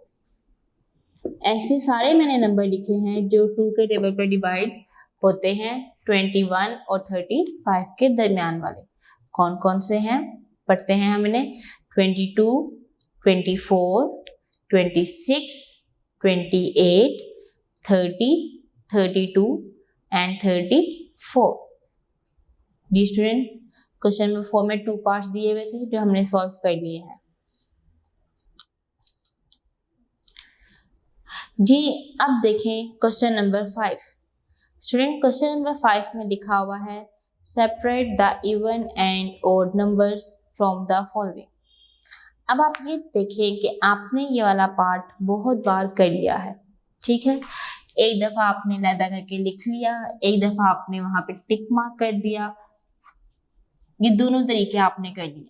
ऐसे सारे मैंने नंबर लिखे हैं जो 2 के टेबल पर डिवाइड होते हैं 21 और 35 के दरमियान वाले। कौन कौन से हैं पढ़ते हैं हमने। 22 24 26 28 30 32 एंड 34। जी स्टूडेंट, क्वेश्चन नंबर 4 में 2 पार्ट्स दिए हुए थे जो हमने सॉल्व कर लिए हैं। जी अब देखें question number 5। Student question number 5 में लिखा हुआ है separate the even and odd numbers from the following. अब आप ये देखें कि आपने ये वाला पार्ट बहुत बार कर लिया है, ठीक है। एक दफ़ा आपने लैदा करके लिख लिया, एक दफ़ा आपने वहाँ पे टिक मार्क कर दिया, ये दोनों तरीके आपने कर लिए।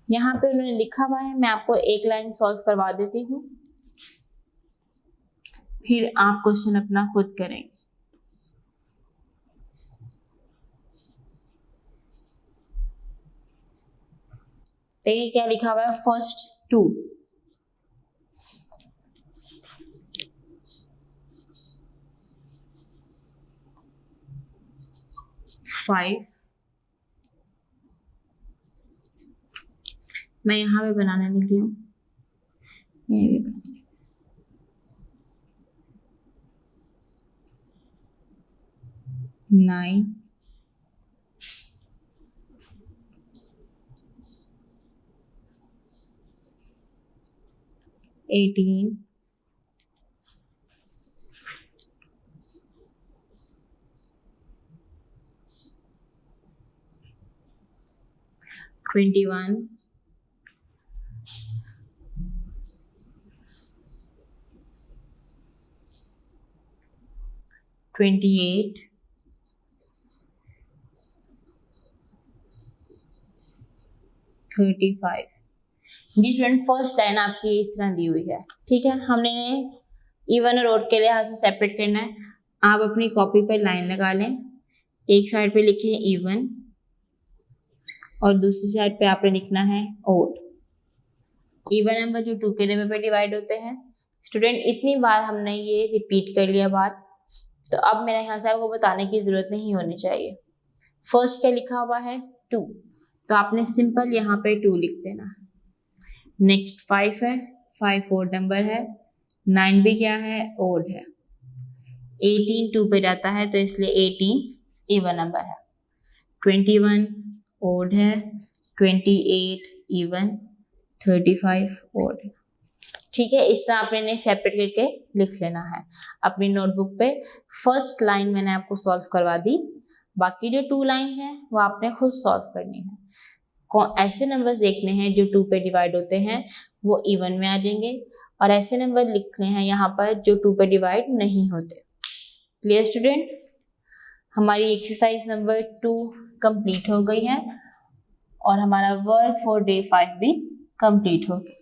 यहाँ पे उन्होंने लिखा हुआ है, मैं आपको एक लाइन सॉल्व करवा देती हूँ, फिर आप क्वेश्चन अपना खुद करेंगे। देखिए क्या लिखा हुआ है, फर्स्ट 2 5। मैं यहाँ पे बनाने लगी हूँ, ये भी बनाने 9 18 21 28 35। जी स्टूडेंट, फर्स्ट लाइन आपकी इस तरह दी हुई है, ठीक है। हमने इवन और ऑड के लिहाज से सेपरेट करना है। आप अपनी कॉपी पर लाइन लगा लें, एक साइड पे लिखें इवन और दूसरी साइड पे आपने लिखना है ऑड। इवन नंबर जो 2 के टेबल पे डिवाइड होते हैं। स्टूडेंट इतनी बार हमने ये रिपीट कर लिया बात, तो अब मेरे ख्याल से आपको बताने की ज़रूरत नहीं होनी चाहिए। फर्स्ट क्या लिखा हुआ है 2, तो आपने सिंपल यहाँ पे 2 लिख देना है। नेक्स्ट 5 है, 5 ऑड नंबर है, 9 भी क्या है ऑड है, 18 2 पे जाता है तो इसलिए 18 इवन नंबर है, 21 ऑड है, 28 इवन, 35 ऑड है, ठीक है। इस तरह आपने इन्हें सेपरेट करके लिख लेना है अपनी नोटबुक पे। फर्स्ट लाइन मैंने आपको सॉल्व करवा दी, बाकी जो 2 लाइन है वो आपने खुद सॉल्व करनी है। ऐसे नंबर्स देखने हैं जो 2 पे डिवाइड होते हैं वो इवन में आ जाएंगे, और ऐसे नंबर लिखने हैं यहाँ पर जो 2 पे डिवाइड नहीं होते। क्लियर स्टूडेंट, हमारी एक्सरसाइज नंबर 2 कंप्लीट हो गई है और हमारा वर्क फॉर डे 5 भी कंप्लीट हो गया।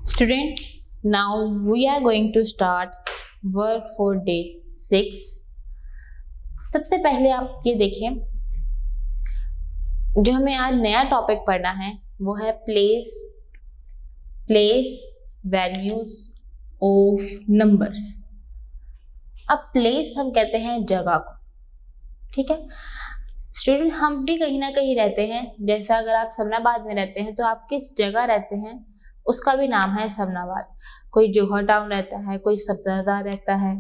Student, now we are going to start work for day 6. सबसे पहले आप ये देखें, जो हमें आज नया टॉपिक पढ़ना है वो है प्लेस वैल्यूज ऑफ नंबर्स। अब प्लेस हम कहते हैं जगह को, ठीक है स्टूडेंट। हम भी कहीं ना कहीं रहते हैं, जैसा अगर आप समनाबाद में रहते हैं तो आप किस जगह रहते हैं उसका भी नाम है समनाबाद। कोई जोहर टाउन रहता है, कोई सफदरजंग रहता है,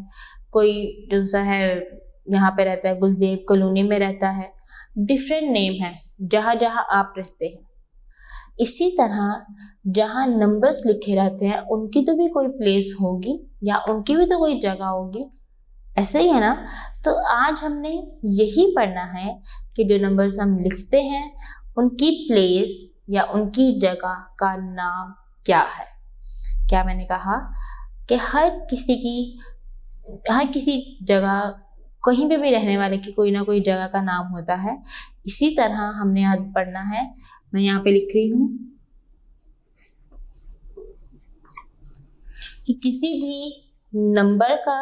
कोई जो सा है यहाँ पे रहता है गुलदेव कॉलोनी में रहता है। डिफरेंट नेम है जहाँ जहाँ आप रहते हैं। इसी तरह जहाँ नंबर्स लिखे रहते हैं उनकी तो भी कोई प्लेस होगी या उनकी भी तो कोई जगह होगी, ऐसे ही है ना। तो आज हमने यही पढ़ना है कि जो नंबर्स हम लिखते हैं उनकी प्लेस या उनकी जगह का नाम क्या है। क्या मैंने कहा कि हर किसी जगह, कहीं पे भी रहने वाले की कोई ना कोई जगह का नाम होता है। इसी तरह हमने आज पढ़ना है, मैं यहाँ पे लिख रही हूँ कि किसी भी नंबर का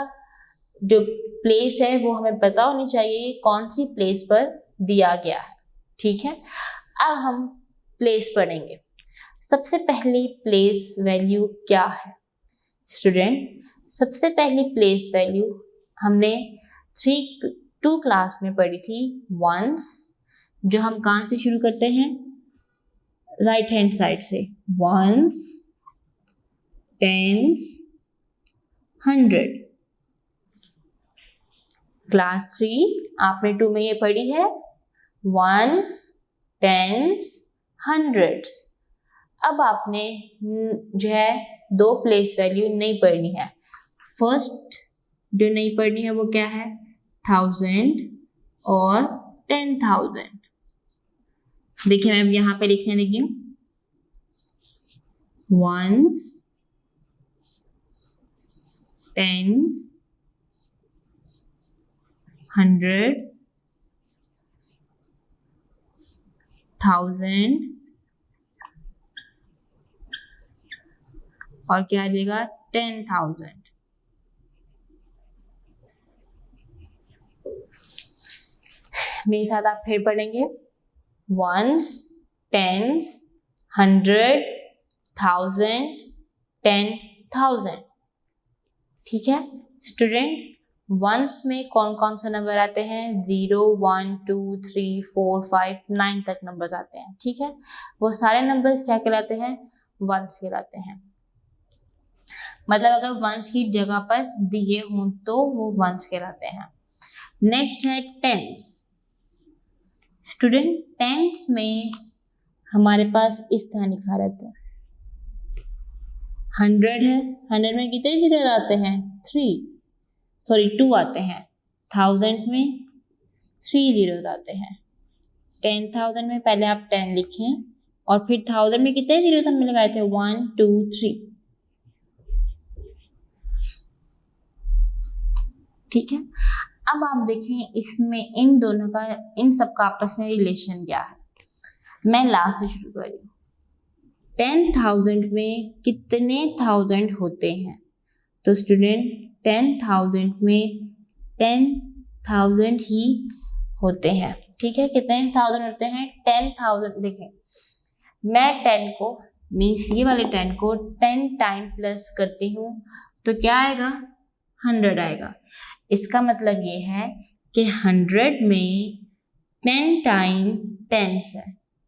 जो प्लेस है वो हमें पता होनी चाहिए कौन सी प्लेस पर दिया गया है, ठीक है। अब हम प्लेस पढ़ेंगे। सबसे पहली प्लेस वैल्यू क्या है स्टूडेंट? सबसे पहली प्लेस वैल्यू हमने 2 क्लास में पढ़ी थी, वंस, जो हम कहाँ से शुरू करते हैं, राइट हैंड साइड से। Ones, tens, 100। क्लास 3 आपने 2 में ये पढ़ी है, वंस, टेंस, हंड्रेड्स। अब आपने जो है 2 प्लेस वैल्यू नहीं पढ़नी है। फर्स्ट जो नहीं पढ़नी है वो क्या है, 1000 और 10,000। देखिए मैं यहाँ पे लिखने लगी हूँ, वंस, टेंस, 100, 1000 और क्या आ जाएगा 10,000। मेरे साथ आप फिर पढ़ेंगे, वंस, टेंस, 100, 1000, 10,000, ठीक है स्टूडेंट। वंस में कौन कौन से नंबर आते हैं, 0, 1, 2, 3, 4, 5, 9 तक नंबर्स आते हैं, ठीक है। वो सारे नंबर्स क्या कहलाते हैं, वंस कहलाते हैं। मतलब अगर वंस की जगह पर दिए हों तो वो वंस कहलाते हैं। नेक्स्ट है टेंस। स्टूडेंट टेंस में हमारे पास इस तरह लिखा रहता है, 100 है, 100 में कितने जीरो आते हैं, 2 आते हैं। 1000 में 3 जीरो आते हैं। 10,000 में पहले आप 10 लिखें और फिर 1000 में कितने जीरो हमने लगाए थे, 1, 2, 3, ठीक है। अब आप देखें इसमें इन सब का आपस में रिलेशन क्या है। मैं लास्ट से शुरू कर रही हूँ। 10,000 में कितने 1000 होते हैं, तो स्टूडेंट 10,000 में 10,000 ही होते हैं, ठीक है। कितने 1000 होते हैं, 10,000। देखें मैं 10 को मीन्स ये वाले 10 को 10 टाइम प्लस करती हूँ तो क्या आएगा, 100 आएगा। इसका मतलब ये है कि 100 में 10 टाइम 10 है।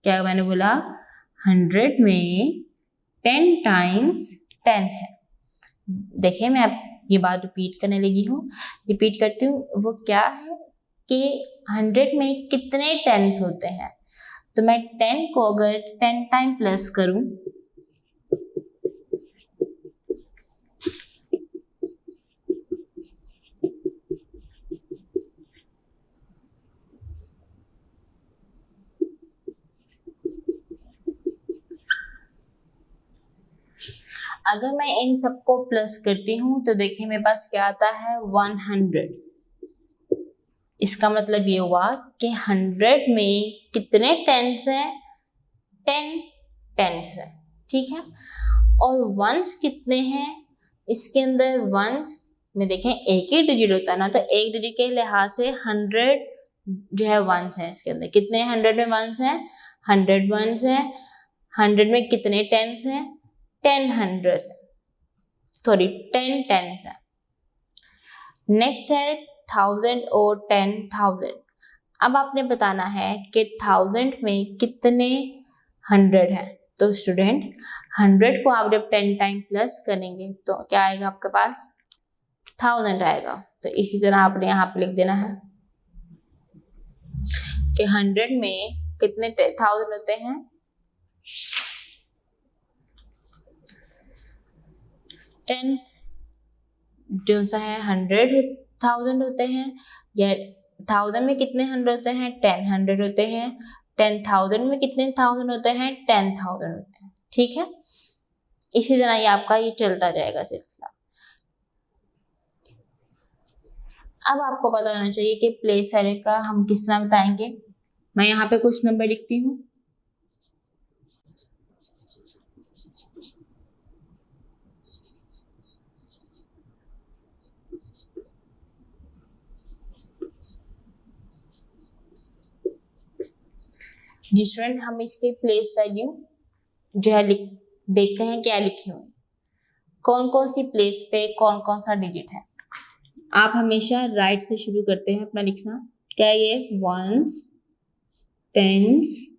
क्या मैंने बोला, 100 में 10 टाइम्स 10 है। देखिए मैं अब ये बात रिपीट करने लगी हूँ, रिपीट करती हूँ। वो क्या है कि 100 में कितने 10s होते हैं, तो मैं 10 को अगर 10 टाइम प्लस करूँ अगर मैं इन सबको प्लस करती हूँ तो देखिए मेरे पास क्या आता है, 100। इसका मतलब ये हुआ कि 100 में कितने 10s हैं, 10 10s है, ठीक है। और वंस कितने हैं इसके अंदर? वंस में देखें एक ही डिजिट होता है ना, तो एक डिजिट के लिहाज से 100 जो है वंस है इसके अंदर। कितने 100 में वंस है? 100 वंस है। 100 में कितने टेंस हैं? 10 हंड्रेड्स है, सॉरी 10 टेंस है। नेक्स्ट है 1000 और 10,000। अब आपने बताना है कि 1000 में कितने 100 है। तो स्टूडेंट 100 को आप जब 10 टाइम प्लस करेंगे तो क्या आएगा आपके पास? 1000 आएगा। तो इसी तरह आपने यहाँ पे लिख देना है कि 100 में कितने 1000 होते हैं? 10 जो सा है 100,000 होते हैं, या 1000 में कितने 100 होते हैं? 10 100 होते हैं। 10,000 में कितने 1000 होते हैं? 10,000 होते हैं। ठीक है, इसी तरह ये आपका ये चलता जाएगा सिलसिला। अब आपको पता होना चाहिए कि प्लेस एरे का हम किस तरह बताएंगे। मैं यहाँ पे कुछ नंबर लिखती हूँ। जी स्टूडेंट, हम इसके प्लेस वैल्यू जो है देखते हैं क्या लिखी हुई, कौन कौन सी प्लेस पे कौन कौन सा डिजिट है। आप हमेशा राइट से शुरू करते हैं अपना लिखना। क्या ये वंस, टेंस,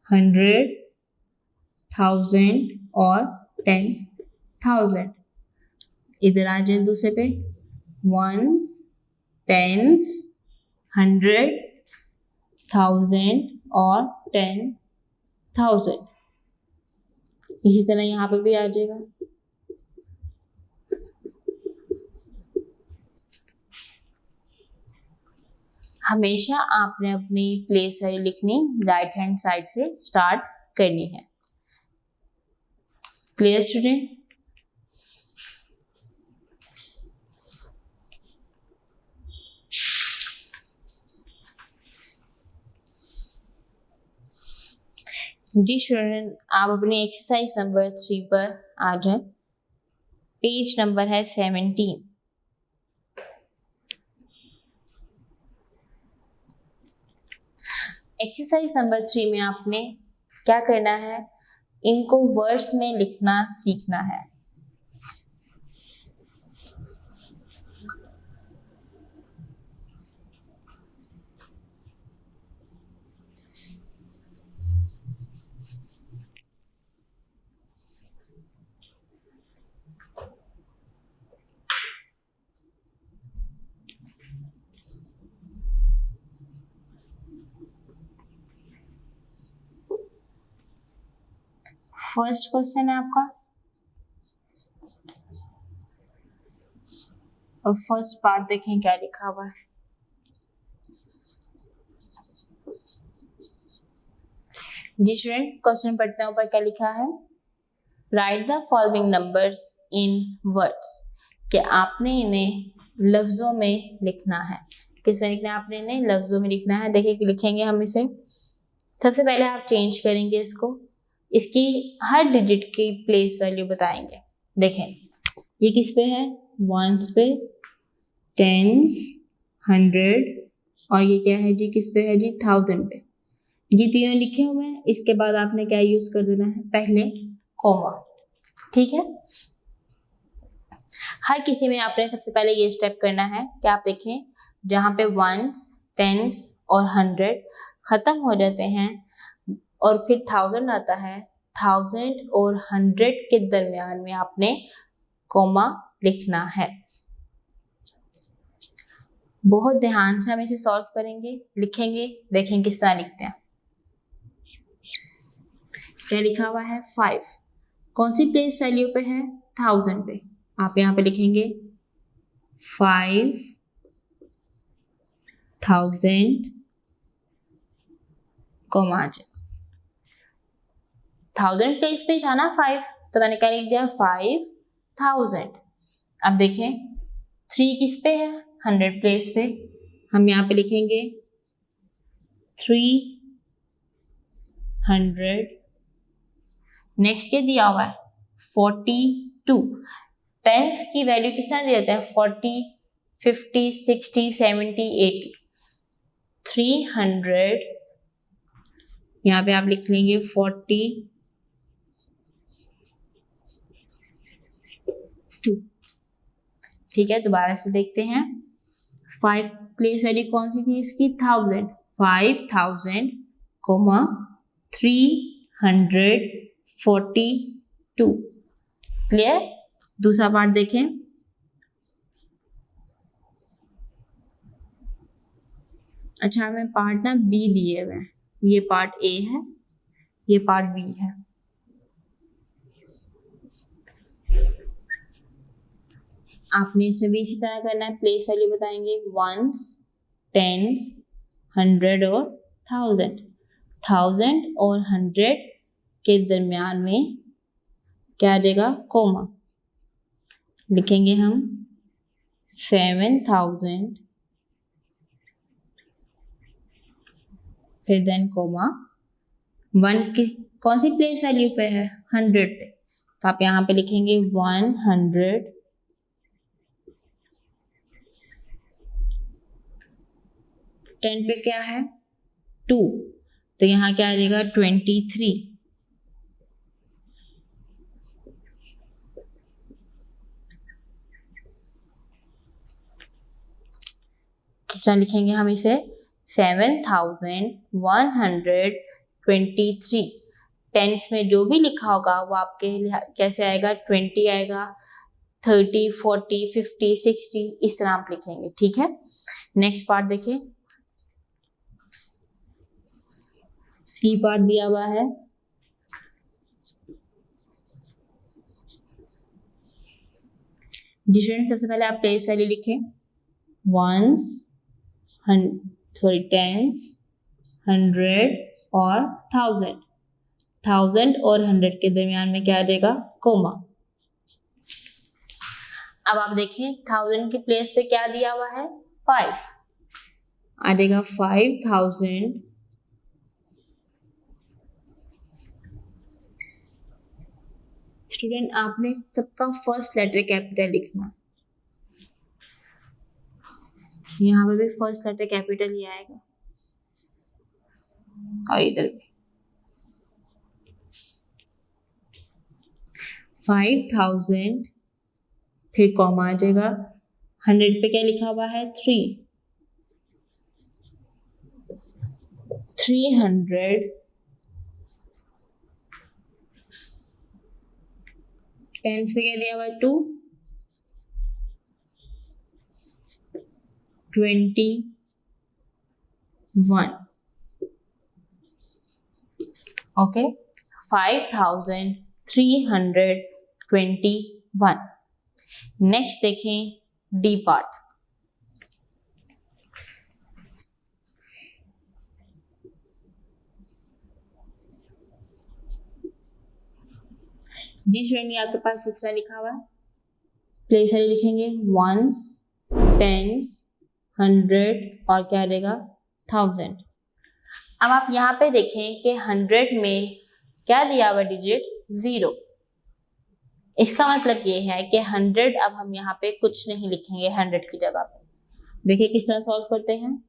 100, 1000 और 10,000। इधर आ जाए दूसरे पे, वंस, टेंस, 100, 1000 और 10,000। इसी तरह यहाँ पे भी आ जाएगा। हमेशा आपने अपनी प्लेस वैल्यू लिखनी राइट हैंड साइड से स्टार्ट करनी है। Clear student? जी स्टूडेंट, आप अपनी एक्सरसाइज नंबर 3 पर आ जाए। पेज नंबर है 17। एक्सरसाइज नंबर 3 में आपने क्या करना है? इनको वर्ड्स में लिखना सीखना है। फर्स्ट क्वेश्चन है आपका, और फर्स्ट पार्ट देखें क्या लिखा हुआ है। जी स्टूडेंट, क्वेश्चन पढ़ते हैं, ऊपर क्या लिखा है? Right the following numbers in words. कि आपने इन्हें लफ्जों में लिखना है। किस में लिखना है? आपने इन्हें लफ्जों में लिखना है। देखिए लिखेंगे हम इसे। सबसे पहले आप चेंज करेंगे इसको, इसकी हर डिजिट की प्लेस वैल्यू बताएंगे। देखें ये किस पे है? वंस पे, टेंस, 100 और ये क्या है जी? किस पे है जी? 1000 पे। ये तीनों लिखे हुए हैं। इसके बाद आपने क्या यूज कर देना है? पहले कॉमा। ठीक है, हर किसी में आपने सबसे पहले ये स्टेप करना है कि आप देखें जहाँ पे वंस, टेंस और 100 खत्म हो जाते हैं और फिर 1000 आता है, 1000 और 100 के दरमियान में आपने कॉमा लिखना है। बहुत ध्यान से हम इसे सॉल्व करेंगे, लिखेंगे, देखें किस तरह लिखते हैं। क्या लिखा हुआ है? 5। कौन सी प्लेस वैल्यू पे है? 1000 पे। आप यहाँ पे लिखेंगे 5,000 कॉमा आ जाए। 1000 प्लेस पे था ना 5, तो मैंने क्या लिख दिया? 5000। अब देखें 3 किस पे है? 100 प्लेस पे। हम यहाँ पे लिखेंगे 300। नेक्स्ट क्या दिया हुआ है? 42। टेंस की वैल्यू किस तरह दिए जाते हैं? 40, 50, 60, 70, 80। 300, यहाँ पे आप लिख लेंगे 42। ठीक है, दोबारा से देखते हैं। 5 प्लेस वैल्यू कौन सी थी इसकी? 1000। 5000, 342। क्लियर? दूसरा पार्ट देखें। अच्छा, हमें पार्ट ना बी दिए हुए हैं। ये पार्ट ए है, ये पार्ट बी है। आपने इसमें भी इसी तरह करना है। प्लेस वैल्यू बताएंगे वंस, टेंस, 100 और 1000। 1000 और 100 के दरमियान में क्या आ जाएगा? कोमा। लिखेंगे हम 7000, फिर देन कोमा। 1 की कौन सी प्लेस वैल्यू पे है? 100 पे, तो आप यहाँ पे लिखेंगे 100। 10 पे क्या है? 2, तो यहाँ क्या आ जाएगा? 23। किस तरह लिखेंगे हम इसे? 7123। टेंस में जो भी लिखा होगा वो आपके कैसे आएगा? 20 आएगा, 30, 40, 50, 60, इस तरह आप लिखेंगे। ठीक है, नेक्स्ट पार्ट देखिए। सी पार्ट दिया हुआ है। स्टूडेंट सबसे पहले आप प्लेस वैल्यू लिखें। वंस, टेंस, 100 और 1000। 1000 और 100 के दरमियान में क्या आ जाएगा? कोमा। अब आप देखें 1000 की प्लेस पे क्या दिया हुआ है? 5 आ जाएगा। 5000। स्टूडेंट आपने सबका फर्स्ट लेटर कैपिटल लिखना। यहाँ पे भी फर्स्ट लेटर कैपिटल ही आएगा और इधर भी। 5000, फिर कॉमा आ जाएगा। 100 पे क्या लिखा हुआ है? 3। 300, टेंस पे क्या दिया हुआ है? 2। 21। ओके, 5321। नेक्स्ट देखें डी पार्ट। जी स्टूडेंट, ये आपके पास इस तरह लिखा हुआ है। प्लेस वैल्यू लिखेंगे वंस, टेंस, 100 और क्या रहेगा? 1000। अब आप यहाँ पे देखें कि 100 में क्या दिया हुआ डिजिट? 0। इसका मतलब ये है कि 100 अब हम यहाँ पे कुछ नहीं लिखेंगे 100 की जगह पे। देखिए किस तरह सॉल्व करते हैं।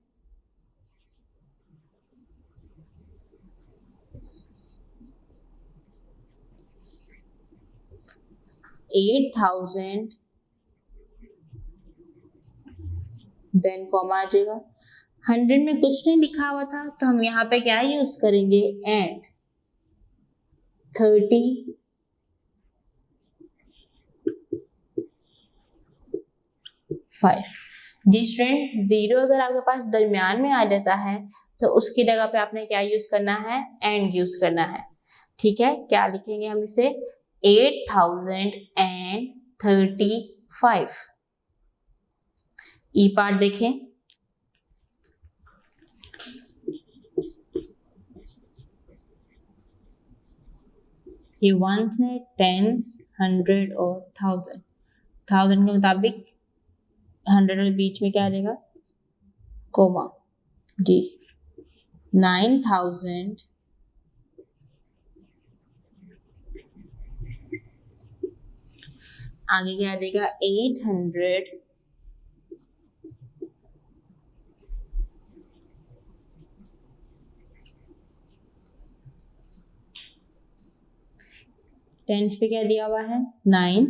8000 देन कॉमा आ जाएगा। 100 में कुछ नहीं लिखा हुआ था तो हम यहाँ पे क्या यूज करेंगे? एंड। 35। जी स्टूडेंट, 0 अगर आपके पास दरमियान में आ जाता है तो उसकी जगह पे आपने क्या यूज करना है? एंड यूज करना है। ठीक है, क्या लिखेंगे हम इसे? 8035। ई पार्ट देखें। ये वंस है, टेंस, 100 और 1000। 1000 के मुताबिक 100 के बीच में क्या आ जाएगा? कोमा। जी 9000 आगे क्या आ जाएगा 800 टेंस पे क्या दिया हुआ है 9,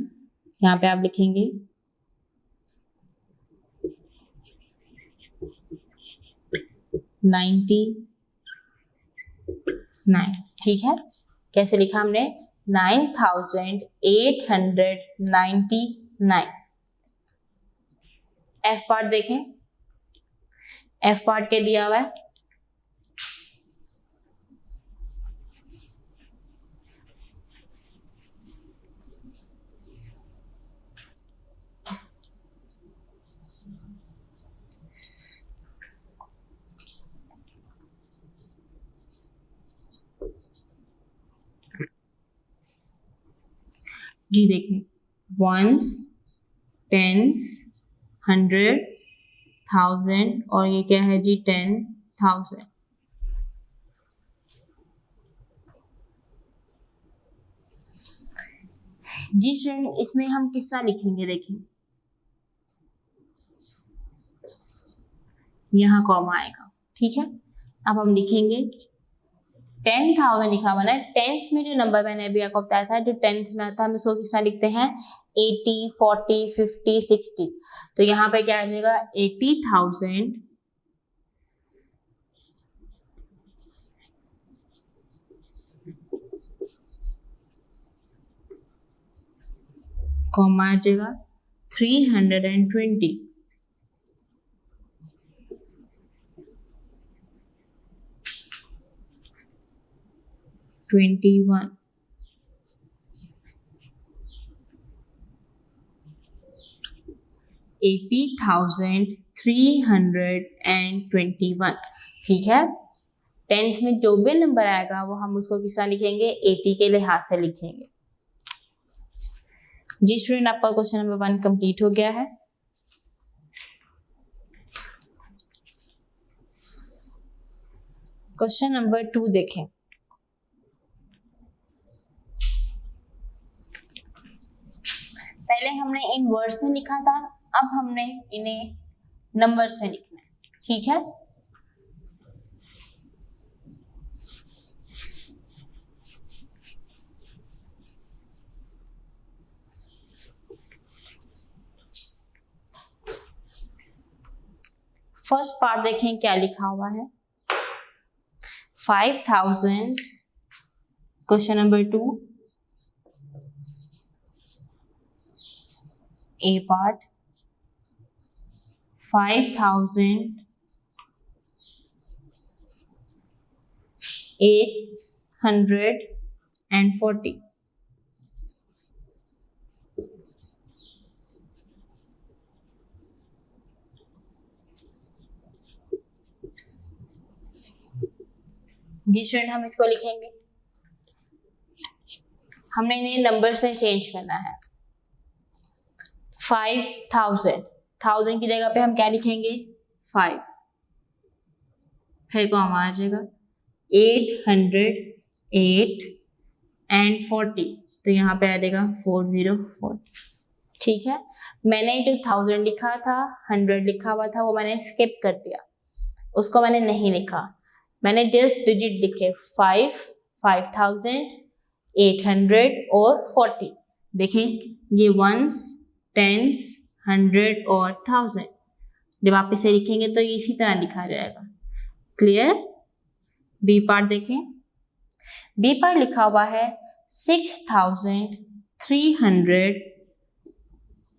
यहाँ पे आप लिखेंगे 99। ठीक है, कैसे लिखा हमने 9899। एफ पार्ट देखें, एफ पार्ट क्या दिया हुआ है जी देखिए, वंस, टेंस, 100, 1000 और ये क्या है जी 10,000। जी स्टूडेंट, इसमें हम किस तरह लिखेंगे, देखिए यहाँ कॉमा आएगा। ठीक है, अब हम लिखेंगे 10,000 लिखा हुआ है। टेंस में जो नंबर मैंने अभी आपको बताया था, जो टेंस में आता है हम इसको किस तरह लिखते हैं 80, 40, 50, 60। तो यहाँ पे क्या आ जाएगा 80,000 कॉमा आ जाएगा 320, 21, 80,321। ठीक है, टेंस में जो भी नंबर आएगा वो हम उसको किस तरह लिखेंगे 80 के लिहाज से लिखेंगे। जी स्टूडेंट, आपका क्वेश्चन नंबर 1 कंप्लीट हो गया है। क्वेश्चन नंबर 2 देखें। पहले हमने इन वर्ड्स में लिखा था, अब हमने इन्हें नंबर्स में लिखना है। ठीक है, फर्स्ट पार्ट देखें क्या लिखा हुआ है 5,000। क्वेश्चन नंबर 2 ए पार्ट 5,840। जी स्टूडेंट, हम इसको लिखेंगे, हमने इन्हें नंबर्स में चेंज करना है। 5,000 1000 की जगह पे हम क्या लिखेंगे 5, फिर कॉमा आ जाएगा 808 तो यहाँ पे आ जाएगा 404। ठीक है, मैंने जो 1000 लिखा था 100 लिखा हुआ था वो मैंने स्किप कर दिया, उसको मैंने नहीं लिखा, मैंने जस्ट डिजिट लिखे 5, 5,000, 800 और 40। देखें ये वंस, टेंस, 100 और 1000, जब आप इसे लिखेंगे तो इसी तरह लिखा जाएगा। क्लियर। बी पार्ट देखें, बी पार्ट लिखा हुआ है 6,300,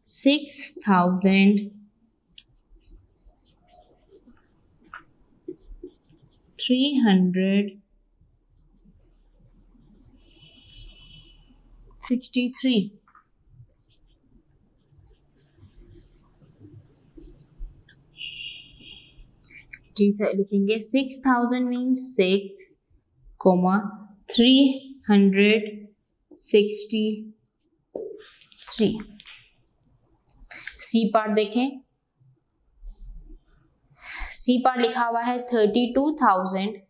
6,363। जी सर, लिखेंगे 6,000 मीन्स 6, 363। सी पार्ट देखें, सी पार्ट लिखा हुआ है 32,000, 32,000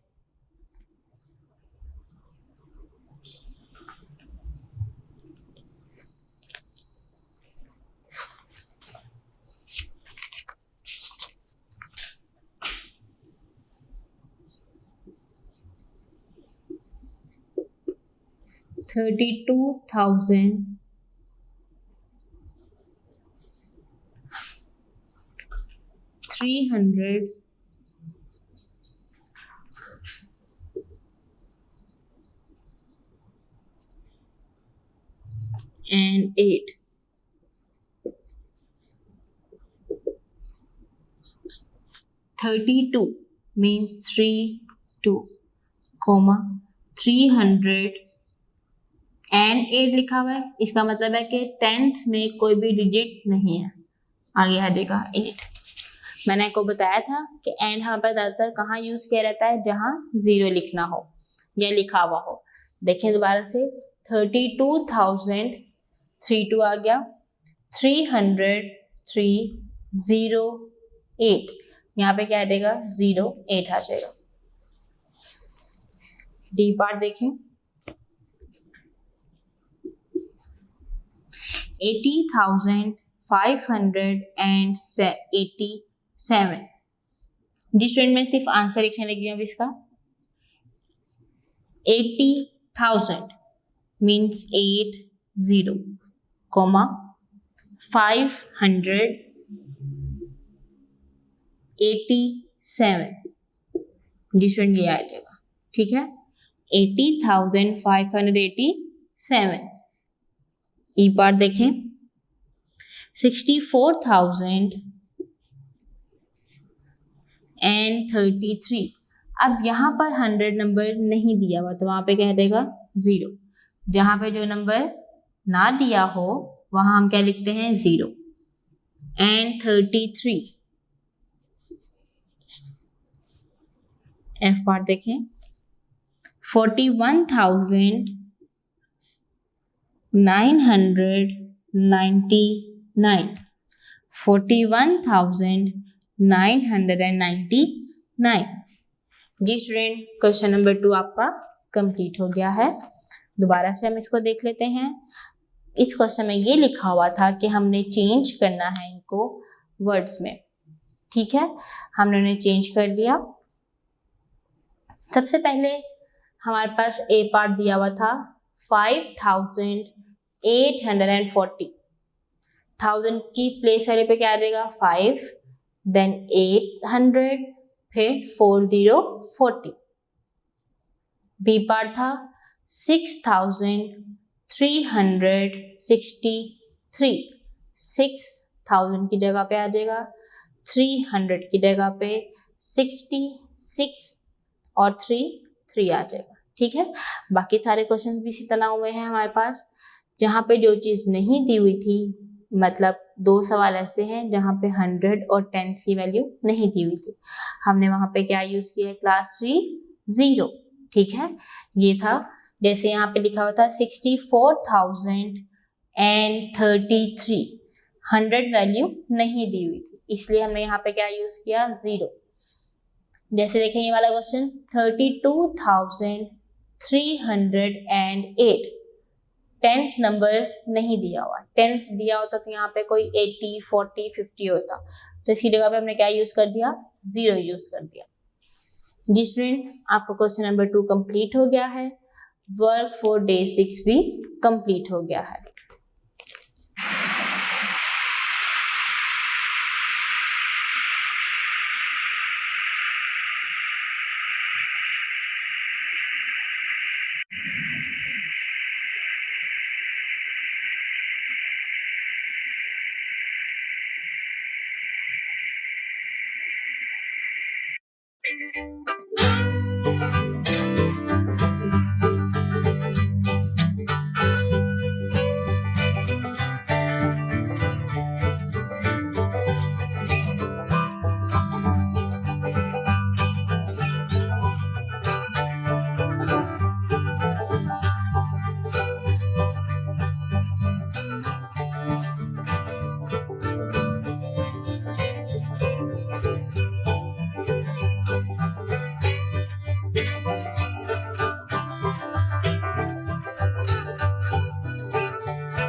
32,308. 32 means 32, comma 308 लिखा हुआ है, इसका मतलब है कि 10th में कोई भी डिजिट नहीं है। आगे आ जाएगा 8। मैंने आपको बताया था कि एंड हमारे पास ज़्यादातर कहाँ यूज किया रहता है, जहाँ 0 लिखना हो या लिखा हुआ हो। देखें दोबारा से, 32,032 आ गया, 303,08, यहाँ पे क्या आ जाएगा, 08 आ जाएगा। डी पार्ट देखें, 80,587। जिस स्टूडेंट में सिर्फ आंसर लिखने लगी हूँ अब इसका, 80,000 मीन्स 80, comma 587, जिस स्टूडेंट ये आ जाएगा, ठीक है। 80,587। ई पार्ट देखें, 64,033। अब यहाँ पर 100 नंबर नहीं दिया हुआ तो वहाँ पे क्या देगा, 0। जहाँ पे जो नंबर ना दिया हो वहाँ हम क्या लिखते हैं, 0 and 33। एफ पार्ट देखें, 41,999, 41,999। जी स्टूडेंट, क्वेश्चन नंबर 2 आपका कंप्लीट हो गया है। दोबारा से हम इसको देख लेते हैं। इस क्वेश्चन में ये लिखा हुआ था कि हमने चेंज करना है इनको वर्ड्स में, ठीक है। हमने उन्हें चेंज कर दिया। सबसे पहले हमारे पास ए पार्ट दिया हुआ था 5,840। 1000 की प्लेस वाले पे क्या आ जाएगा, 5, देन 800, फिर 4040। बी पार्ट था 6,363। 6,000 की जगह पे आ जाएगा, 300 की जगह पे 66 और 3 आ जाएगा, ठीक है। बाकी सारे क्वेश्चन भी इसी तरह हुए हैं हमारे पास। जहाँ पे जो चीज़ नहीं दी हुई थी, मतलब 2 सवाल ऐसे हैं जहाँ पे 100 और 10 की वैल्यू नहीं दी हुई थी, हमने वहाँ पे क्या यूज़ किया है, क्लास 3 0, ठीक है। ये था, जैसे यहाँ पे लिखा हुआ था 64,033, 100 वैल्यू नहीं दी हुई थी, इसलिए हमने यहाँ पे क्या यूज़ किया, 0। जैसे देखें ये वाला क्वेश्चन 32,308, 10th नंबर नहीं दिया हुआ। 10th दिया होता तो यहाँ पे कोई 80, 40, 50 होता, तो इसकी जगह पे हमने क्या यूज कर दिया, 0 यूज कर दिया। जी स्टूडेंट, आपका क्वेश्चन नंबर 2 कंप्लीट हो गया है। वर्क फॉर डे 6 भी कंप्लीट हो गया है।